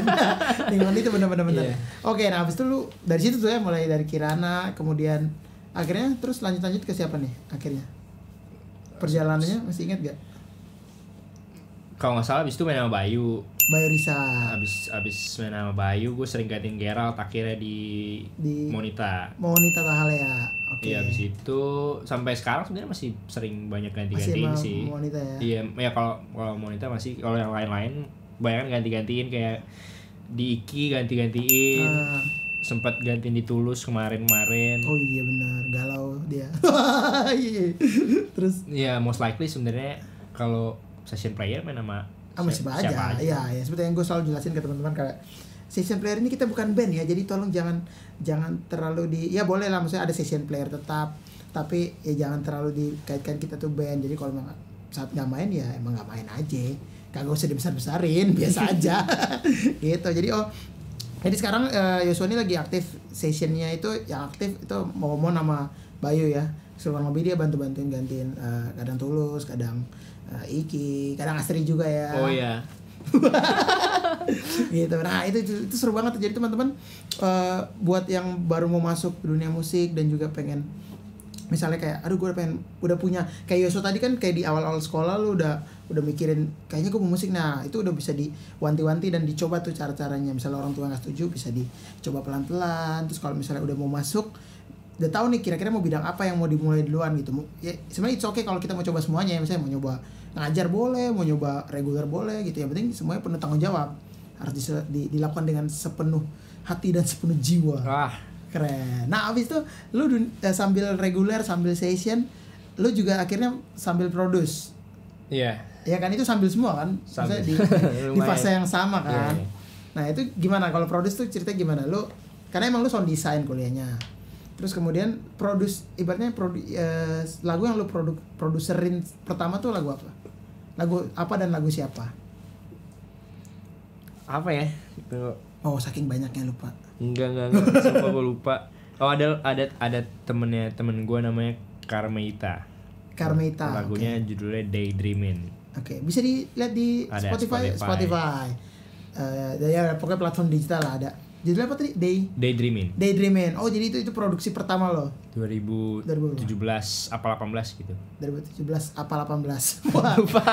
S2: Lingkungan itu benar-benar. Yeah. Oke, nah habis itu lu dari situ tuh ya, mulai dari Kirana, kemudian akhirnya terus lanjut ke siapa nih akhirnya? Perjalanannya masih ingat gak?
S1: Kalau nggak salah abis itu main sama Bayu
S2: Risa.
S1: Abis main sama Bayu, gue sering gantiin Geralt akhirnya di Monita
S2: Tahalea. Oke.
S1: Iya, abis itu sampai sekarang sebenarnya masih sering banyak ganti-gantiin sih.
S2: Monita ya.
S1: Iya, kalau Monita masih, kalau yang lain-lain banyak ganti-gantiin kayak di Iki ganti-gantiin. Sempat gantiin di Tulus kemarin.
S2: Oh iya benar, galau dia. Terus
S1: ya most likely sebenarnya kalau session player main sama
S2: siapa aja. Iya, seperti yang gue selalu jelasin ke teman-teman, kayak session player ini kita bukan band ya. Jadi tolong jangan terlalu ya boleh lah, maksudnya ada session player tetap, tapi ya jangan terlalu dikaitkan kita tuh band. Jadi kalau memang saat nggak main ya emang nggak main aja, kagak usah dibesar-besarin, biasa aja. Gitu. Jadi sekarang Yosua ini lagi aktif sessionnya, itu yang aktif itu mau nama Bayu ya. Kurang lebih dia bantu-bantuin gantiin kadang Tulus, kadang Iki, kadang Astri juga ya.
S1: Oh iya.
S2: Gitu. Nah itu seru banget. Jadi teman-teman buat yang baru mau masuk dunia musik dan juga pengen misalnya kayak aduh gue udah punya kayak Yosua tadi kan, kayak di awal-awal sekolah lu udah mikirin kayaknya gue mau musik. Nah itu udah bisa diwanti-wanti dan dicoba tuh cara-caranya. Misalnya orang tua nggak setuju bisa dicoba pelan-pelan. Terus kalau misalnya udah mau masuk, udah tahu nih kira-kira mau bidang apa yang mau dimulai duluan gitu. Ya sebenarnya it's okay kalau kita mau coba semuanya ya. Misalnya mau nyoba ngajar boleh, mau nyoba reguler boleh gitu. Yang penting semuanya penuh tanggung jawab, harus dilakukan dengan sepenuh hati dan sepenuh jiwa. Keren. Nah abis itu lu sambil reguler, sambil session, lu juga akhirnya sambil produce.
S1: Iya.
S2: Ya kan, itu sambil semua kan, maksudnya di fase yang sama kan. Yeah. Nah itu gimana kalau produce tuh ceritanya gimana? Lu karena emang lu sound design kuliahnya. Terus kemudian produce, ibaratnya lagu yang lu produserin pertama tuh lagu apa? Lagu apa dan lagu siapa?
S1: Apa ya?
S2: Oh saking banyaknya lupa.
S1: Enggak. Sumpah gue lupa. Oh ada temen gue namanya Carmeita. Lagunya okay. Judulnya Daydreamin.
S2: Oke, bisa dilihat di Spotify. Ya pokoknya platform digital lah ada. Judulnya apa tadi? Daydreamin. Oh jadi itu produksi pertama lo?
S1: 2017 apa 18 gitu.
S2: 2017 apa 18?
S1: Wah, lupa.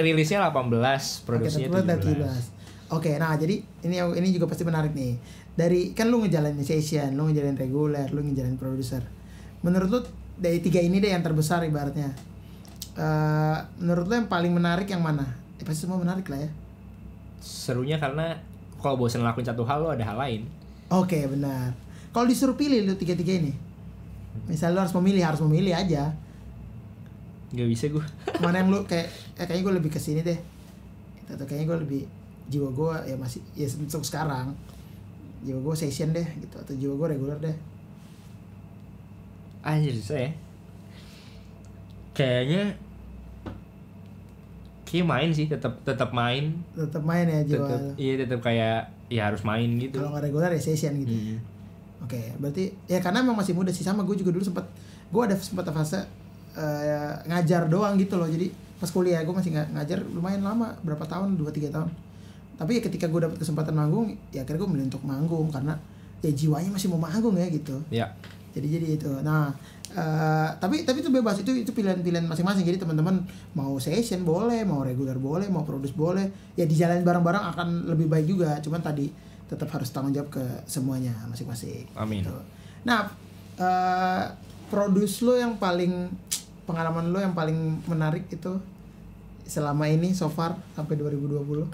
S1: Rilisnya 18, produksinya 17.
S2: Oke, nah jadi ini juga pasti menarik nih. Dari kan lu ngejalanin session, lu ngejalanin reguler, lu ngejalanin produser. Menurut lu dari 3 ini deh yang terbesar ibaratnya. Menurut lu yang paling menarik yang mana? Pasti semua menarik lah ya.
S1: Serunya karena kalau bosan ngelakuin satu hal, lo ada hal lain.
S2: Oke, benar. Kalau disuruh pilih lu 3 ini, misal lu harus memilih aja.
S1: Gak bisa gue.
S2: Mana yang lu kayaknya gue lebih kesini deh. Atau kayaknya gue lebih jiwa gue ya masih ya untuk sekarang jiwa gue session deh gitu, atau jiwa gue reguler deh.
S1: Anjir saya kayaknya main sih, tetap main
S2: ya jiwa.
S1: Tetap kayak ya harus main gitu.
S2: Kalau nggak reguler ya session gitu. Oke, berarti ya karena memang masih muda sih, sama gue juga dulu sempat fase ngajar doang gitu loh. Jadi pas kuliah gue masih ngajar lumayan lama, berapa tahun, 2-3 tahun. Tapi ya ketika gue dapet kesempatan manggung, ya akhirnya gue milih untuk manggung karena ya jiwanya masih mau manggung ya gitu.
S1: Ya.
S2: Jadi itu. Nah, tapi itu bebas, itu pilihan masing-masing. Jadi teman-teman mau session boleh, mau regular boleh, mau produce boleh. Ya dijalanin bareng-bareng akan lebih baik juga. Cuman tadi tetap harus tanggung jawab ke semuanya masing-masing.
S1: Amin.
S2: Gitu. Nah, produce lo yang paling, pengalaman lo yang paling menarik itu selama ini so far sampai 2020?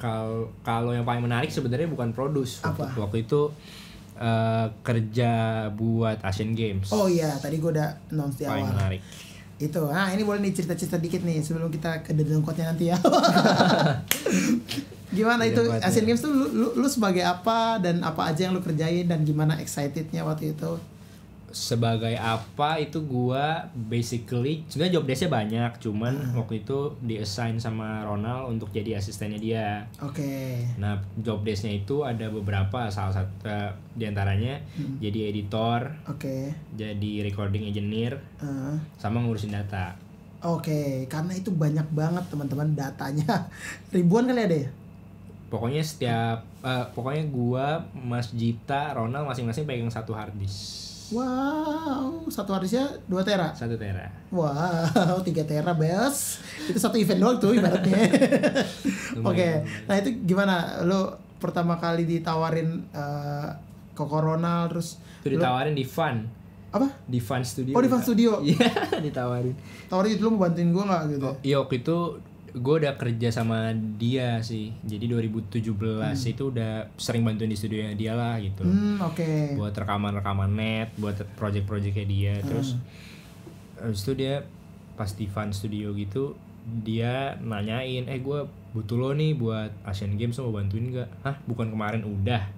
S1: Kalau yang paling menarik sebenarnya bukan produce. Waktu itu kerja buat Asian Games.
S2: Oh iya, tadi gue udah announce di awal.
S1: Paling menarik.
S2: Itu. Nah, ini boleh nih cerita-cerita dikit nih sebelum kita ke dedengkotnya nanti ya. Gimana itu Asian Games tuh lu sebagai apa dan apa aja yang lu kerjain dan gimana excitednya waktu itu?
S1: Sebagai apa itu gua basically sebenarnya job desk-nya banyak, cuman waktu itu di-assign sama Ronald untuk jadi asistennya dia.
S2: Oke.
S1: Nah, job desk-nya itu ada beberapa, salah satu di antaranya jadi editor.
S2: Oke.
S1: Jadi recording engineer. Sama ngurusin data.
S2: Oke, karena itu banyak banget teman-teman datanya. Ribuan kali ada ya?
S1: Pokoknya pokoknya gua, Mas Jita, Ronald masing-masing pegang satu hard disk.
S2: Wow, satu harddisknya 2 tera?
S1: 1 tera.
S2: Wow, 3 tera bes. Itu satu event doang tuh ibaratnya. Oke. Nah itu gimana? Lo pertama kali ditawarin ke Corona terus?
S1: Itu ditawarin di Fun.
S2: Apa?
S1: Di Fun Studio.
S2: Oh di Fun Studio?
S1: Iya, ditawarin.
S2: Tawarin itu lo mau bantuin gue gak gitu?
S1: Iya, waktu itu gue udah kerja sama dia sih. Jadi 2017 itu udah sering bantuin di studionya dia lah gitu.
S2: Oke.
S1: Buat rekaman net, buat project-projectnya dia. Terus habis itu dia pas di Fun Studio gitu, dia nanyain, gue butuh lo nih buat Asian Games, mau bantuin gak? Hah, bukan kemarin udah?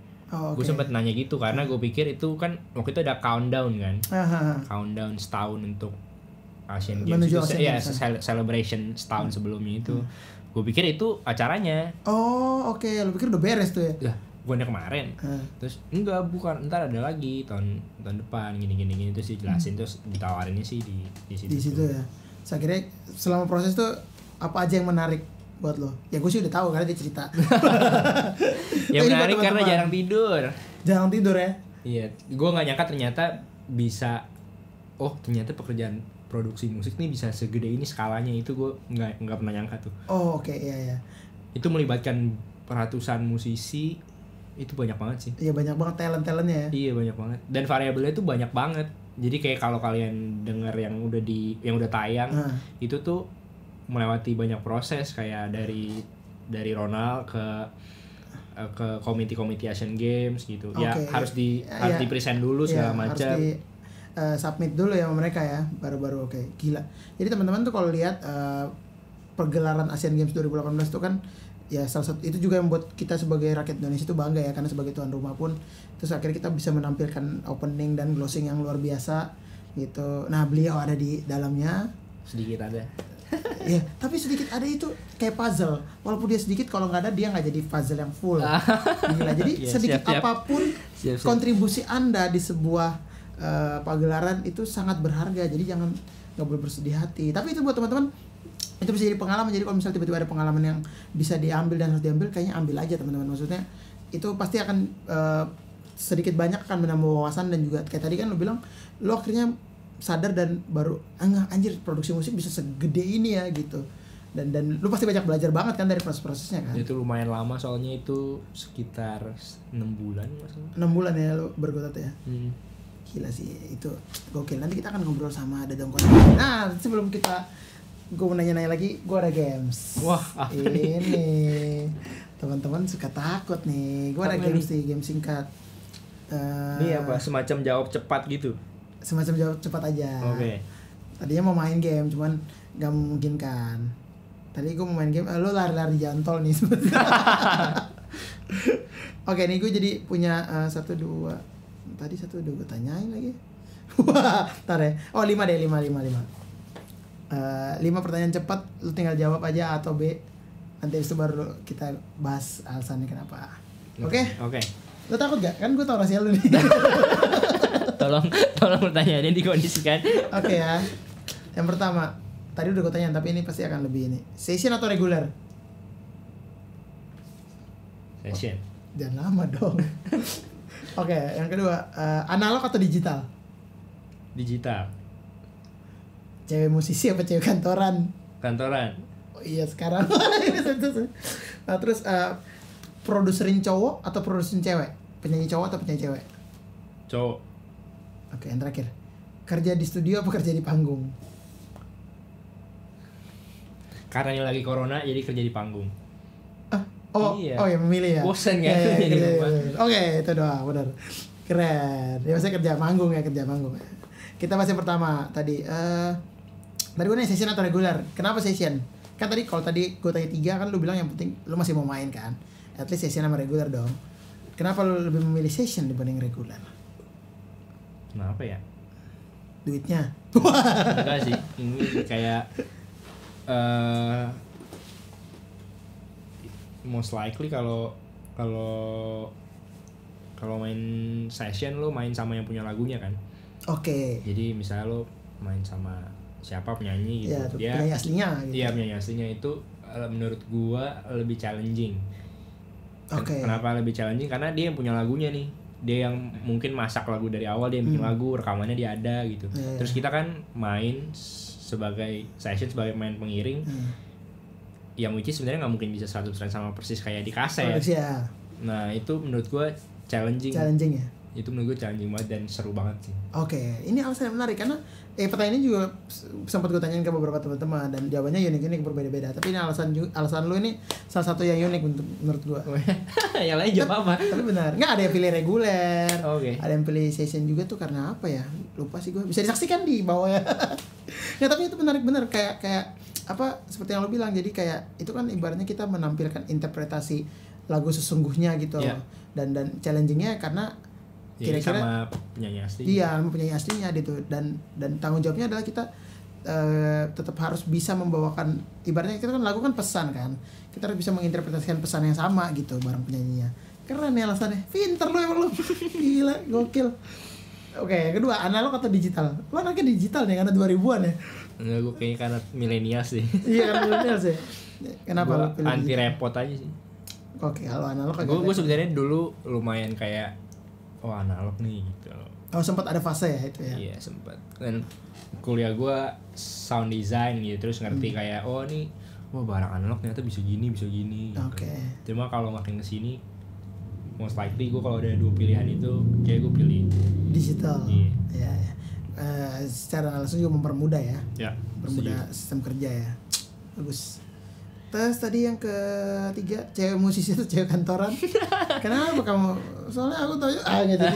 S1: Gue sempet nanya gitu karena gue pikir itu kan waktu itu ada countdown kan. Countdown setahun untuk Asian Games itu, ya celebration setahun sebelumnya itu. Gue pikir itu acaranya.
S2: Oh oke. Lo pikir udah beres tuh ya?
S1: Lah, bukannya kemarin. Terus enggak, bukan, ntar ada lagi tahun depan gini terus dijelasin, terus ditawarinnya sih di situ.
S2: Di situ ya. Saya kira selama proses tuh apa aja yang menarik buat lo? Ya gue sih udah tahu karena dia cerita.
S1: Yang menarik karena jarang tidur.
S2: Jarang tidur ya?
S1: Iya, gue nggak nyangka ternyata bisa. Oh, ternyata pekerjaan produksi musik nih bisa segede ini skalanya, itu gue nggak pernah nyangka tuh.
S2: Oh oke, iya.
S1: Itu melibatkan ratusan musisi, itu banyak banget sih.
S2: Iya banyak banget talentnya ya.
S1: Iya banyak banget dan variabelnya tuh banyak banget. Jadi kayak kalau kalian dengar yang udah tayang itu tuh melewati banyak proses, kayak dari Ronald ke komite Asian Games gitu. Ya harus di present dulu segala macam.
S2: Submit dulu ya sama mereka ya, baru-baru. Oke, gila. Jadi teman-teman tuh kalau lihat pergelaran Asian Games 2018 itu kan ya salah satu itu juga yang membuat kita sebagai rakyat Indonesia itu bangga ya, karena sebagai tuan rumah pun terus akhirnya kita bisa menampilkan opening dan closing yang luar biasa gitu. Nah, beliau ada di dalamnya.
S1: Sedikit ada.
S2: Ya, tapi sedikit ada itu kayak puzzle. Walaupun dia sedikit, kalau nggak ada dia nggak jadi puzzle yang full. Gila. Jadi sedikit apapun kontribusi Anda di sebuah pagelaran itu sangat berharga, jadi nggak boleh bersedih hati. Tapi itu buat teman-teman itu bisa jadi pengalaman. Jadi kalau misalnya tiba-tiba ada pengalaman yang bisa diambil dan harus diambil, kayaknya ambil aja teman-teman. Maksudnya itu pasti akan sedikit banyak akan menambah wawasan, dan juga kayak tadi kan lo bilang lo akhirnya sadar dan baru anjir produksi musik bisa segede ini ya gitu. Dan lu pasti banyak belajar banget kan dari proses-prosesnya kan.
S1: Itu lumayan lama soalnya, itu sekitar 6 bulan maksudnya.
S2: 6 bulan ya lu berkutat ya. Gila sih, itu gokil. Nanti kita akan ngobrol sama Dedengkot. Nah, sebelum gue mau nanya-nanya lagi, gue ada games.
S1: Wah,
S2: ini teman-teman suka takut nih. Gue ada games nih, game singkat.
S1: Ini apa? Semacam jawab cepat gitu.
S2: Semacam jawab cepat aja.
S1: Oke.
S2: Tadinya mau main game, cuman gak memungkinkan. Tadi gue mau main game, lo lari-lari jantol nih. Oke, nih gue jadi punya 1, 2. Tadi 1 udah gue tanyain lagi. Wah, ntar ya. Oh 5 deh, 5. 5 pertanyaan cepat, lu tinggal jawab aja A atau B. Nanti itu baru kita bahas alasannya kenapa. Oke? Lu takut gak? Kan gue tau rahasia lu nih.
S1: tolong pertanyaannya dikondisikan.
S2: Oke ya. Yang pertama, tadi udah gue tanyain tapi ini pasti akan lebih ini. Session atau regular?
S1: Session.
S2: Jangan lama dong. Oke, yang kedua, analog atau digital?
S1: Digital.
S2: Cewek musisi apa cewek kantoran?
S1: Kantoran.
S2: Oh iya sekarang. Nah, terus produserin cowok atau produserin cewek? Penyanyi cowok atau penyanyi cewek?
S1: Cowok.
S2: Oke, yang terakhir. Kerja di studio apa kerja di panggung?
S1: Karena ini lagi corona jadi kerja di panggung.
S2: Oh iya memilih ya.
S1: Bosan kan?
S2: Oke, itu doang, benar. Keren. Ya maksudnya kerja manggung. Kita bahas yang pertama tadi. Tadi gue nanya session atau regular. Kenapa session? Kan tadi kalau tadi gue tanya 3 kan lu bilang yang penting lu masih mau main kan. At least session sama regular dong. Kenapa lu lebih memilih session dibanding regular?
S1: Kenapa ya?
S2: Duitnya.
S1: Enggak sih. Ini kayak most likely kalau main session lo main sama yang punya lagunya kan.
S2: Oke.
S1: Jadi misalnya lo main sama siapa penyanyi gitu.
S2: Ya,
S1: dia
S2: penyanyi aslinya gitu.
S1: Iya, penyanyi aslinya itu menurut gua lebih challenging.
S2: Oke.
S1: Kenapa lebih challenging? Karena dia yang punya lagunya nih. Dia yang mungkin masak lagu dari awal, dia yang bikin lagu, rekamannya dia ada gitu. Terus kita kan main sebagai session, sebagai main pengiring. Yang which is sebenarnya nggak mungkin bisa 100% sama persis kayak di kaset.
S2: Ya.
S1: Nah itu menurut gue challenging
S2: ya.
S1: Itu menurut gue challenging banget dan seru banget sih.
S2: Oke, ini alasan yang menarik karena pertanyaan ini juga sempat gue tanyain ke beberapa teman-teman dan jawabannya unik-unik berbeda-beda. Tapi ini alasan lu ini salah satu yang unik menurut gue.
S1: Yang lain jawab apa?
S2: Tapi benar, nggak ada yang pilih reguler, ada yang pilih session juga tuh karena apa ya? Lupa sih gue. Bisa disaksikan di bawah ya. Nggak, tapi itu menarik bener kayak apa seperti yang lo bilang, jadi kayak itu kan ibaratnya kita menampilkan interpretasi lagu sesungguhnya gitu. Dan challengingnya karena kira-kira
S1: sama penyanyi asli.
S2: Iya, sama penyanyi aslinya gitu. Dan tanggung jawabnya adalah kita tetap harus bisa membawakan, ibaratnya kita kan lagu kan pesan kan, kita harus bisa menginterpretasikan pesan yang sama gitu bareng penyanyinya. Keren ya alasannya, pinter lo emang lo. Gila, gokil. Oke, yang kedua, analog atau digital? Lo anaknya digital nih karena 2000-an ya?
S1: Enggak, gue kayaknya karena milenial sih.
S2: Iya, karena milenial sih. Kenapa lo pilih
S1: anti
S2: digital?
S1: repot aja sih.
S2: Oke, kalau analog
S1: gue sebenarnya dulu lumayan kayak analog nih gitu.
S2: Oh, sempat ada fase ya itu ya?
S1: Iya, sempat. Dan kuliah gue sound design gitu, terus ngerti kayak barang analog ternyata bisa gini gitu.
S2: Oke.
S1: Cuma kalau makin kesini most likely gue kalau ada 2 pilihan itu kayak gue pilih
S2: digital.
S1: Iya.
S2: Ya. Secara langsung juga mempermudah ya.
S1: Ya.
S2: Mempermudah sistem kerja ya. Bagus. Terus tadi yang ketiga, cewek musisi itu cewek kantoran. Kenapa kamu? Soalnya aku tahu gitu.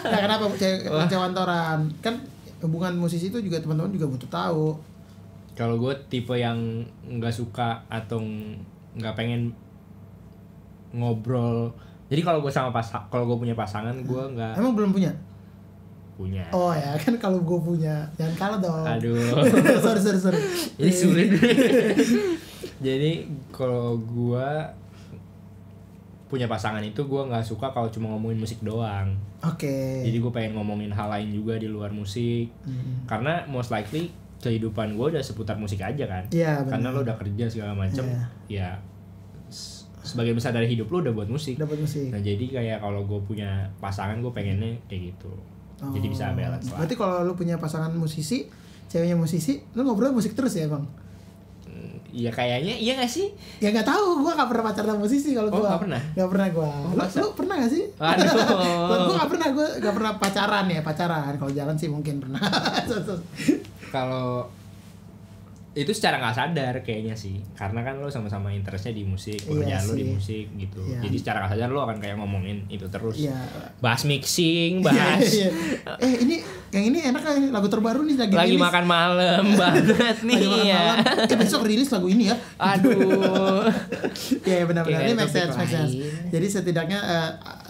S2: Nah, kenapa cewek kantoran? Kan hubungan musisi itu juga teman-teman juga butuh tahu.
S1: Kalau gue tipe yang nggak suka atau nggak pengen ngobrol. Jadi kalau gue punya pasangan, gue nggak.
S2: Emang belum punya?
S1: Punya.
S2: Oh ya, kan kalau gue punya, jangan kalah dong.
S1: Aduh.
S2: sorry.
S1: Ini sulit. Jadi kalau gue punya pasangan itu gue nggak suka kalau cuma ngomongin musik doang.
S2: Oke.
S1: Jadi gue pengen ngomongin hal lain juga di luar musik. Karena most likely kehidupan gue udah seputar musik aja kan.
S2: Iya, benar.
S1: Karena lo udah kerja segala macam. Ya sebagai besar dari hidup lo udah buat musik. Nah jadi kayak kalau gue punya pasangan, gue pengennya kayak gitu. Jadi bisa balance lah.
S2: Berarti kalau lu punya pasangan musisi, ceweknya musisi, lu ngobrol musik terus ya bang?
S1: Iya kayaknya, iya gak sih?
S2: Ya gak tahu, gue gak pernah pacaran musisi kalau gue.
S1: Oh gak pernah?
S2: Gak pernah gue. Lu pernah gak sih?
S1: Aduh.
S2: Gue gak pernah pacaran. Kalau jalan sih mungkin pernah.
S1: Kalau itu secara nggak sadar kayaknya sih, karena kan lo sama-sama interestnya di musik, pekerjaan lo di musik gitu. Jadi secara nggak sadar lo akan kayak ngomongin itu terus. Bahas mixing, bahas.
S2: Ini yang ini enak kan, lagu terbaru nih
S1: lagi makan malam banget nih ya.
S2: Besok rilis lagu ini ya.
S1: Aduh.
S2: Iya benar-benar ini make sense. Jadi setidaknya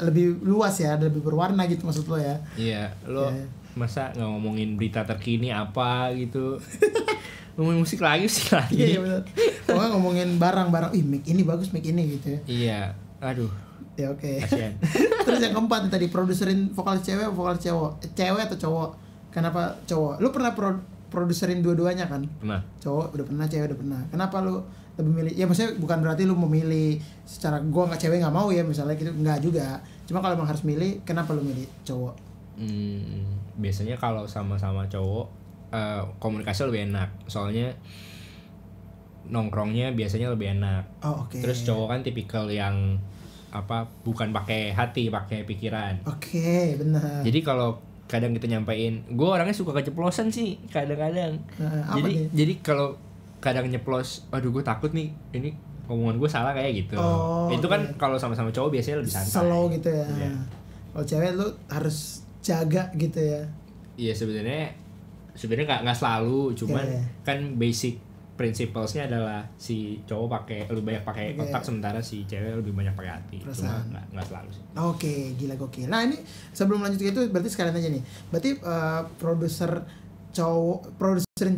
S2: lebih luas ya, lebih berwarna gitu maksud lo ya.
S1: Iya, lo masa nggak ngomongin berita terkini apa gitu. Ngomongin musik lagi.
S2: Iya benar. Pokoknya ngomongin barang-barang, mic ini bagus, mic ini gitu ya.
S1: Iya, aduh.
S2: Ya oke.
S1: Kasian.
S2: Terus yang keempat tadi, produserin vokal cewek atau cowok? Kenapa cowok? Lu pernah produserin dua-duanya kan?
S1: Pernah.
S2: Cowok udah pernah, cewek udah pernah. Kenapa lu lebih milih ya, maksudnya bukan berarti lu memilih secara gua nggak cewek nggak mau ya misalnya gitu, nggak juga, cuma kalau emang harus milih kenapa lu milih cowok?
S1: Biasanya kalau sama-sama cowok komunikasi lebih enak, soalnya nongkrongnya biasanya lebih enak. Terus cowok kan tipikal yang bukan pakai hati, pakai pikiran.
S2: Benar.
S1: Jadi kalau kadang kita nyampein, gue orangnya suka keceplosan sih kadang-kadang. Jadi kalau kadang nyeplos, aduh gue takut nih ini omongan gue salah kayak gitu. Itu kan kalau sama-sama cowok biasanya lebih santai.
S2: Slow gitu ya. Kalau cewek lu harus jaga gitu ya.
S1: Iya sebenarnya nggak selalu, cuman kan basic principlesnya adalah si cowok lebih banyak pakai otak, sementara si cewek lebih banyak pakai hati. Cuma nggak selalu sih.
S2: Gila gokil. Nah ini sebelum lanjut ke itu berarti sekalian aja nih. Berarti produserin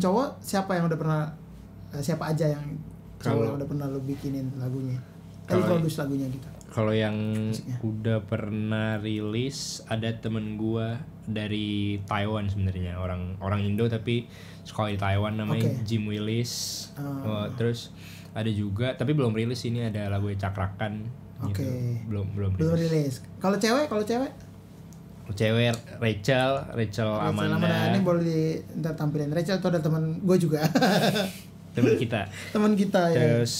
S2: cowok siapa yang udah pernah siapa aja yang cowok yang udah pernah lu bikinin lagunya? Lu produce lagunya gitu.
S1: Kalau yang udah pernah rilis ada temen gua dari Taiwan sebenarnya, orang Indo tapi sekolah di Taiwan, namanya Jim Willis. Terus ada juga tapi belum rilis, ini ada lagu Cakrakan gitu. Belum
S2: rilis. Kalau cewek
S1: Rachel Amanda.
S2: Ini boleh ntar tampilin Rachel, tuh ada teman gue juga.
S1: teman kita
S2: ya.
S1: Terus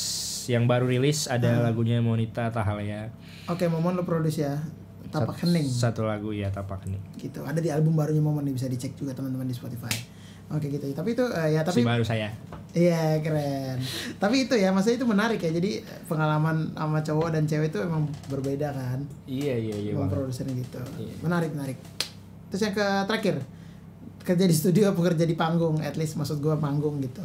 S1: yang baru rilis ada lagunya Monita Tahalea.
S2: Momon lo produce ya. Tapak Hening.
S1: Satu lagu ya, Tapak Hening.
S2: Gitu. Ada di album barunya Momon nih, bisa dicek juga teman-teman di Spotify. Gitu. Tapi itu
S1: si baru saya.
S2: Iya, keren. Tapi itu ya, maksudnya itu menarik ya. Jadi pengalaman sama cowok dan cewek itu emang berbeda kan.
S1: Iya.
S2: Memproduserin gitu. Iya. Menarik. Terus yang terakhir, kerja di studio apa kerja di panggung? At least maksud gua panggung gitu.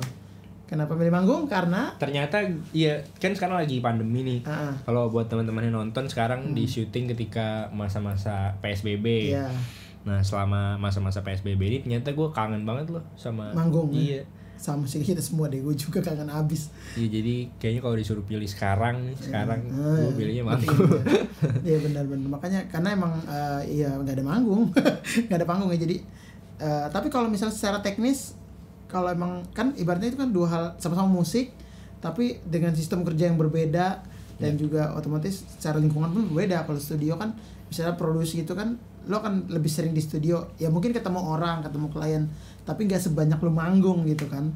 S2: Kenapa milih manggung? Karena
S1: ternyata iya kan sekarang lagi pandemi nih. Kalau buat teman-teman yang nonton sekarang di syuting ketika masa-masa PSBB. Nah selama masa-masa PSBB ini ternyata gue kangen banget loh sama
S2: manggung.
S1: Iya.
S2: Sama sih kita semua deh, gue juga kangen abis.
S1: Iya, jadi kayaknya kalau disuruh pilih sekarang gue pilihnya manggung.
S2: Iya benar. Makanya karena emang nggak ada manggung, nggak ada panggung ya. Jadi tapi kalau misalnya secara teknis, kalau emang kan ibaratnya itu kan dua hal, sama-sama musik tapi dengan sistem kerja yang berbeda dan juga otomatis secara lingkungan pun berbeda. Kalau studio kan misalnya produksi gitu kan lo kan lebih sering di studio ya, mungkin ketemu orang, ketemu klien, tapi nggak sebanyak lo manggung gitu kan.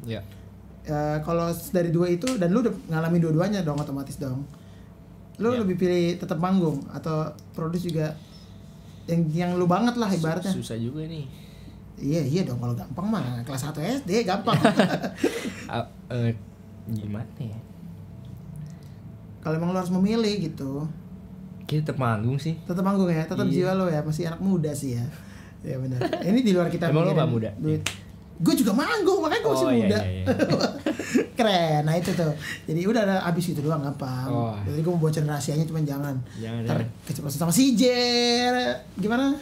S2: Kalau dari dua itu, dan lo udah ngalamin dua-duanya dong, otomatis dong lo lebih pilih tetap manggung atau produksi juga yang lo banget lah ibaratnya.
S1: Susah juga nih.
S2: Iya dong, kalau gampang mah kelas 1 SD gampang.
S1: Gimana ya?
S2: Kalau emang lo harus memilih gitu.
S1: Kita tetap manggung sih.
S2: Tetap manggung ya, tetap jiwa lo ya, masih anak muda sih ya. Ya benar. Ini di luar kita.
S1: Emang lo gak muda?
S2: Gue juga manggung, makanya gue masih muda. Iya. Keren, nah itu tuh. Jadi udah ada abis gitu doang, gampang. Jadi gue mau bocorin rahasianya, cuman jangan. Ntar keceplosan sama si Jer. Gimana?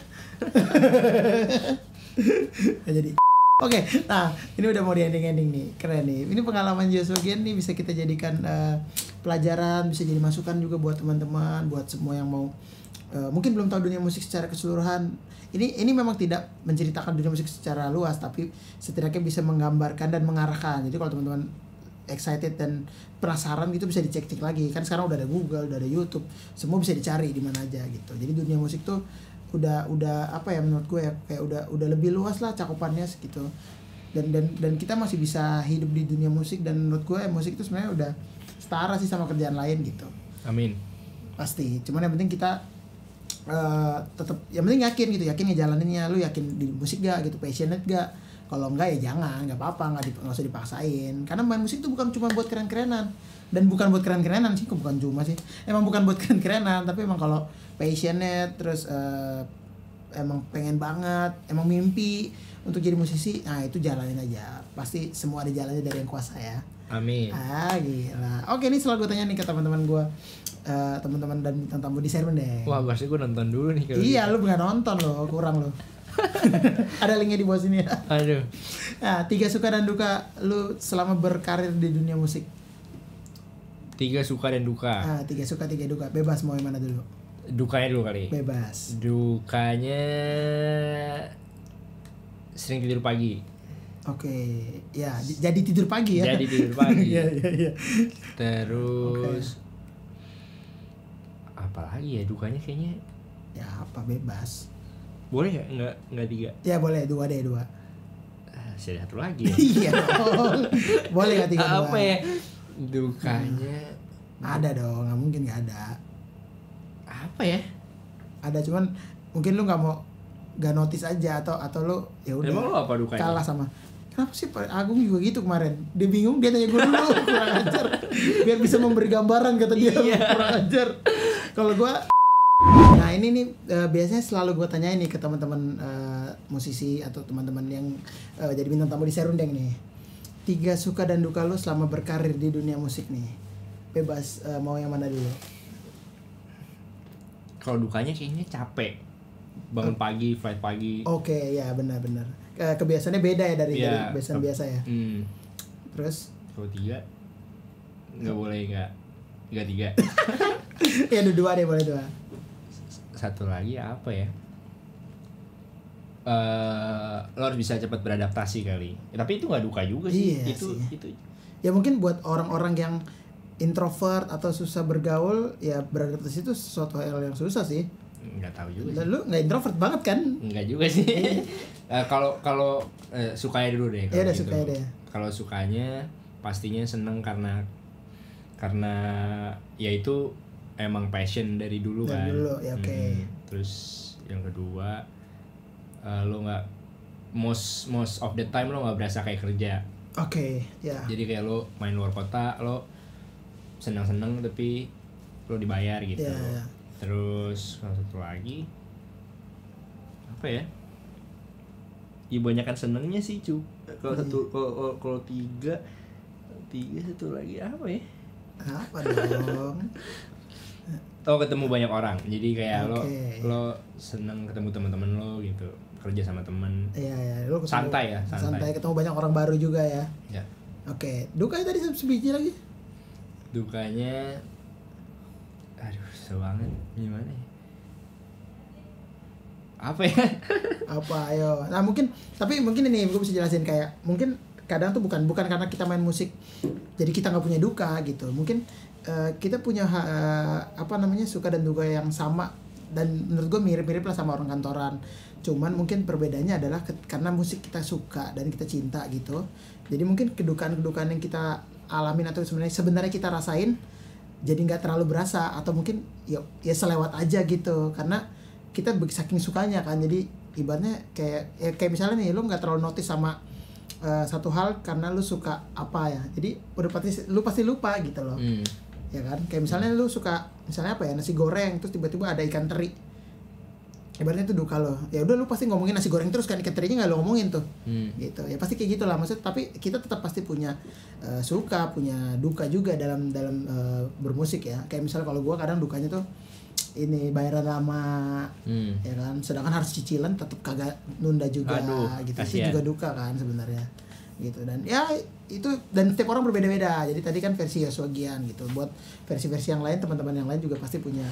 S2: Jadi Oke, nah ini udah mau di ending nih, keren nih. Ini pengalaman Joshua Gian nih bisa kita jadikan pelajaran, bisa jadi masukan juga buat teman-teman, buat semua yang mau mungkin belum tahu dunia musik secara keseluruhan. Ini memang tidak menceritakan dunia musik secara luas, tapi setidaknya bisa menggambarkan dan mengarahkan. Jadi kalau teman-teman excited dan penasaran gitu bisa dicek-cek lagi. Kan sekarang udah ada Google, udah ada YouTube, semua bisa dicari di mana aja gitu. Jadi dunia musik tuh udah apa ya, menurut gue ya, kayak udah lebih luas lah cakupannya gitu. Dan kita masih bisa hidup di dunia musik, dan menurut gue musik itu sebenarnya udah setara sih sama kerjaan lain gitu.
S1: Amin.
S2: Pasti. Cuman yang penting kita tetap yang penting yakin gitu, yakin ngejalaninnya. Lu yakin di musik gak gitu, passionate gak? Kalau enggak ya jangan, nggak apa-apa, nggak usah dipaksain. Karena main musik itu bukan cuma buat keren-kerenan, dan bukan buat keren-kerenan sih, kok bukan cuma sih. Emang bukan buat keren-kerenan, tapi emang kalau passionate terus emang pengen banget, emang mimpi untuk jadi musisi, nah itu jalanin aja. Pasti semua ada jalannya dari yang kuasa ya.
S1: Amin.
S2: Gila. Oke, ini selalu gue tanya nih ke teman-teman gue, teman-teman dan bintang tamu di Sermon deh.
S1: Wah, pasti gue nonton dulu nih.
S2: Iya, lu nggak nonton loh, kurang lo. Ada linknya di bawah sini ya.
S1: Aduh.
S2: Nah, 3 suka dan duka lu selama berkarir di dunia musik.
S1: 3 suka dan duka.
S2: 3 suka 3 duka. Bebas mau yang mana dulu?
S1: Dukanya dulu kali.
S2: Bebas.
S1: Dukanya sering tidur pagi.
S2: Oke, ya jadi tidur pagi ya.
S1: Jadi tidur pagi.
S2: Iya.
S1: Terus apa lagi ya dukanya kayaknya?
S2: Ya apa bebas.
S1: Boleh ya? Enggak 3.
S2: Ya boleh 2 deh 2.
S1: Satu lagi ya.
S2: Iya dong. Boleh enggak 3
S1: Apa ya? Dukanya
S2: ada dong, nggak mungkin nggak ada.
S1: Apa ya?
S2: Ada cuman mungkin lu nggak notice aja atau lu ya udah.
S1: Emang lu apa dukanya?
S2: Kalah sama. Kenapa sih Pak Agung juga gitu kemarin? Dia bingung, dia tanya gue dulu, kurang ajar. Biar bisa memberi gambaran kata dia, kurang ajar. Kalau gue, nah ini nih biasanya selalu gue tanya ini ke teman-teman musisi atau teman-teman yang jadi bintang tamu di Serundeng nih. 3 suka dan duka lu selama berkarir di dunia musik nih. Bebas, mau yang mana dulu?
S1: Kalau dukanya kayaknya capek. Bangun pagi, flight pagi.
S2: Oke, ya benar-benar. Kebiasaannya beda ya dari kebiasaan biasa ya. Terus?
S1: Kalau 3 nggak boleh nggak 3.
S2: Ya 2 deh, boleh 2.
S1: Satu lagi apa ya? Lo harus bisa cepat beradaptasi kali. Tapi itu nggak duka juga sih.
S2: Iya
S1: itu.
S2: Ya mungkin buat orang-orang yang introvert atau susah bergaul, ya beradaptasi itu sesuatu hal yang susah sih.
S1: Nggak tahu juga sih.
S2: Lalu nggak introvert banget kan?
S1: Nggak juga sih. Kalau sukanya dulu deh.
S2: Iya,
S1: gitu.
S2: sukanya deh.
S1: Kalau sukanya pastinya seneng karena ya itu emang passion dari dulu kan.
S2: Dari dulu, ya oke.
S1: Terus yang kedua, lo nggak most of the time lo nggak berasa kayak kerja.
S2: Oke, ya.
S1: Jadi kayak lo main luar kota, lo senang-senang tapi lo dibayar gitu.
S2: Ya.
S1: Terus kalau satu lagi apa ya? Ya banyakan senengnya sih kalau kalau 3 satu lagi apa ya?
S2: Apa dong?
S1: Ketemu banyak orang. Jadi kayak lo seneng ketemu teman-teman lo gitu, kerja sama teman.
S2: Iya, lo
S1: santai
S2: ketemu banyak orang baru juga ya.
S1: Ya.
S2: Oke, dukanya tadi sebiji lagi.
S1: Dukanya susah banget, gimana ya? Apa ya?
S2: Apa ayo. Nah mungkin ini gue bisa jelasin kayak mungkin kadang tuh bukan karena kita main musik jadi kita nggak punya duka gitu. Mungkin kita punya suka dan duka yang sama, dan menurut gue mirip-mirip lah sama orang kantoran. Cuman mungkin perbedaannya adalah karena musik kita suka dan kita cinta gitu. Jadi mungkin kedukaan yang kita alamin atau sebenarnya kita rasain jadi nggak terlalu berasa, atau mungkin ya selewat aja gitu karena kita saking sukanya kan. Jadi ibaratnya kayak misalnya nih lu nggak terlalu notice sama satu hal karena lu suka apa ya, jadi udah pasti lupa gitu loh. Ya kan, kayak misalnya lu suka misalnya apa ya, nasi goreng, terus tiba-tiba ada ikan teri, ibaratnya itu duka lo. Ya udah lu pasti ngomongin nasi goreng terus kan, ikan terinya nggak lo ngomongin tuh. Gitu ya, pasti kayak gitulah maksud. Tapi kita tetap pasti punya suka, punya duka juga dalam bermusik ya. Kayak misalnya kalau gua kadang dukanya tuh ini bayaran lama, ya kan, sedangkan harus cicilan tetap kagak nunda juga. Gitu sih juga duka kan sebenarnya gitu. Dan ya itu, dan setiap orang berbeda-beda. Jadi tadi kan versi Yosua Gian gitu, buat versi-versi yang lain, teman-teman yang lain juga pasti punya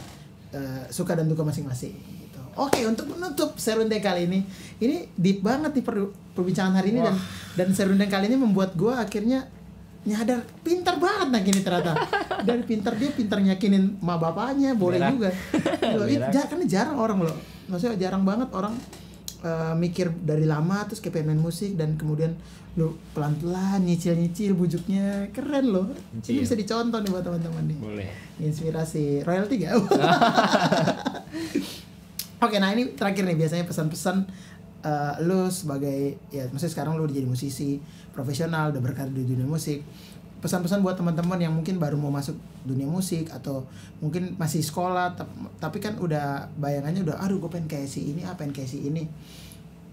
S2: suka dan duka masing-masing gitu. Oke, untuk menutup Serundeng kali ini deep banget nih perbincangan hari ini. Dan Serundeng kali ini membuat gue akhirnya nyadar pintar banget nah gini ternyata. Dari pintar nyakinin emak bapaknya boleh juga. Karena jarang orang loh, maksudnya jarang banget orang mikir dari lama terus kayak pengen main musik, dan kemudian lu pelan-pelan nyicil bujuknya. Keren loh. Ini bisa dicontoh nih buat teman-teman nih.
S1: Boleh.
S2: Inspirasi royalty gak? Oke, nah ini terakhir nih, biasanya pesan-pesan lu sebagai, ya maksudnya sekarang lu udah jadi musisi profesional, udah berkarir di dunia musik. Pesan-pesan buat teman-teman yang mungkin baru mau masuk dunia musik atau mungkin masih sekolah tapi kan udah bayangannya udah gue pengen kayak si ini, pengen kayak si ini.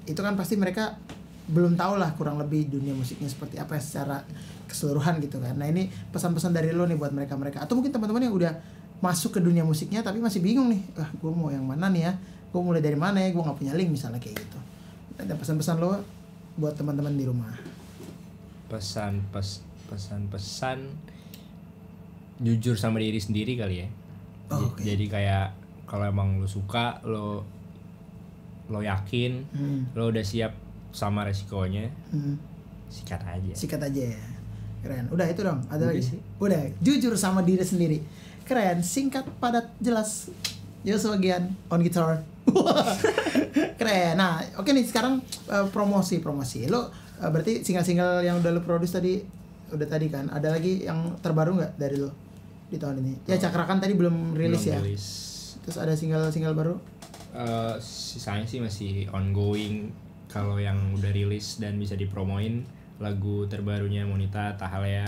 S2: Itu kan pasti mereka belum tahu lah kurang lebih dunia musiknya seperti apa secara keseluruhan gitu kan. Nah ini pesan-pesan dari lo nih buat mereka atau mungkin teman-teman yang udah masuk ke dunia musiknya tapi masih bingung nih, gue mau yang mana nih ya, gue mulai dari mana ya, gue nggak punya link misalnya kayak gitu. Ada pesan-pesan lo buat teman-teman di rumah?
S1: Pesan-pesan jujur sama diri sendiri kali ya. Jadi kayak kalau emang lo suka, lo yakin, lo udah siap sama resikonya,
S2: Sikat aja ya. Keren. Udah itu dong. Ada
S1: Udah
S2: lagi?
S1: sih.
S2: Udah. Jujur sama diri sendiri. Keren. Singkat, padat, jelas. Joshua Gian on guitar. Keren. Nah, oke nih sekarang promosi. Lo berarti single-single yang udah lo produce tadi udah tadi kan. Ada lagi yang terbaru nggak dari lo di tahun ini? Ya Cakrakan tadi belum rilis ya. Terus ada single baru?
S1: Sisanya sih masih ongoing. Kalau yang udah rilis dan bisa dipromoin, lagu terbarunya Monita, Tahalea,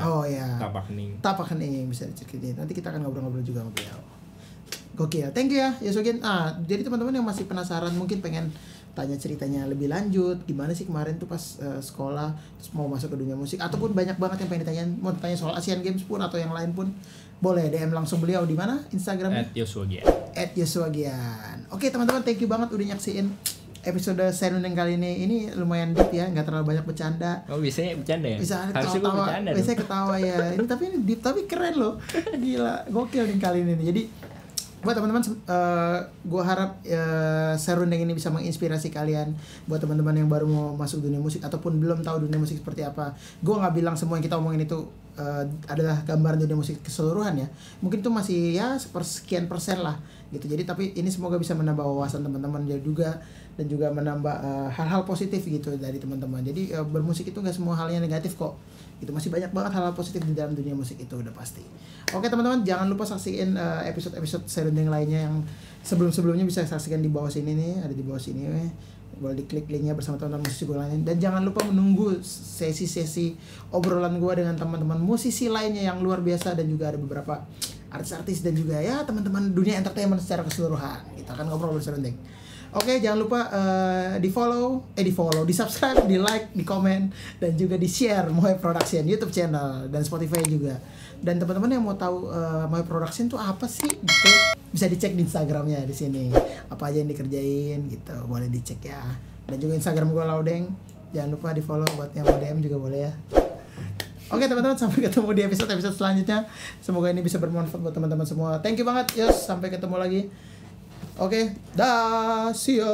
S1: Tapak Hening
S2: bisa dicekin. Nanti kita akan ngobrol-ngobrol juga sama beliau. Gokil, thank you ya Yosogin. Jadi teman-teman yang masih penasaran mungkin pengen tanya ceritanya lebih lanjut, gimana sih kemarin tuh pas sekolah terus mau masuk ke dunia musik, ataupun banyak banget yang pengen ditanyain, mau tanya soal Asian Games pun atau yang lain pun boleh DM langsung beliau di mana Instagramnya @Yoswagian. Oke teman-teman, thank you banget udah nyaksiin episode Serundeng kali ini lumayan deep ya, nggak terlalu banyak bercanda.
S1: Oh biasanya bercanda ya?
S2: Bisa ketawa, biasanya ketawa ya. Ini tapi deep, tapi keren loh, gila, gokil nih kali ini. Jadi buat teman-teman, gue harap Serundeng ini bisa menginspirasi kalian. Buat teman-teman yang baru mau masuk dunia musik ataupun belum tahu dunia musik seperti apa, gue nggak bilang semua yang kita omongin itu adalah gambaran dunia musik keseluruhan ya. Mungkin itu masih ya sekian persen lah gitu. Jadi tapi ini semoga bisa menambah wawasan teman-teman juga, dan juga menambah hal-hal positif gitu dari teman-teman. Jadi bermusik itu nggak semua halnya negatif kok. Itu masih banyak banget hal-hal positif di dalam dunia musik itu, udah pasti. Oke teman-teman, jangan lupa saksiin episode-episode Serundeng lainnya yang sebelum-sebelumnya, bisa saksikan di bawah sini nih, ada di bawah sini. Boleh diklik linknya bersama teman-teman musisi gue lainnya. Dan jangan lupa menunggu sesi-sesi obrolan gue dengan teman-teman musisi lainnya yang luar biasa, dan juga ada beberapa artis-artis dan juga ya teman-teman dunia entertainment secara keseluruhan. Kita akan ngobrol Serundeng. Oke, jangan lupa di follow, di subscribe, di like, di komen, dan juga di share Moe Production YouTube channel dan Spotify juga. Dan teman-teman yang mau tahu Moe Production tuh apa sih gitu, bisa dicek di Instagramnya di sini. Apa aja yang dikerjain gitu, boleh dicek ya. Dan juga Instagram gue Laudeng, jangan lupa di follow, buat yang mau DM juga boleh ya. Oke teman-teman, sampai ketemu di episode selanjutnya. Semoga ini bisa bermanfaat buat teman-teman semua. Thank you banget, Yos. Sampai ketemu lagi. Oke, dah, see ya.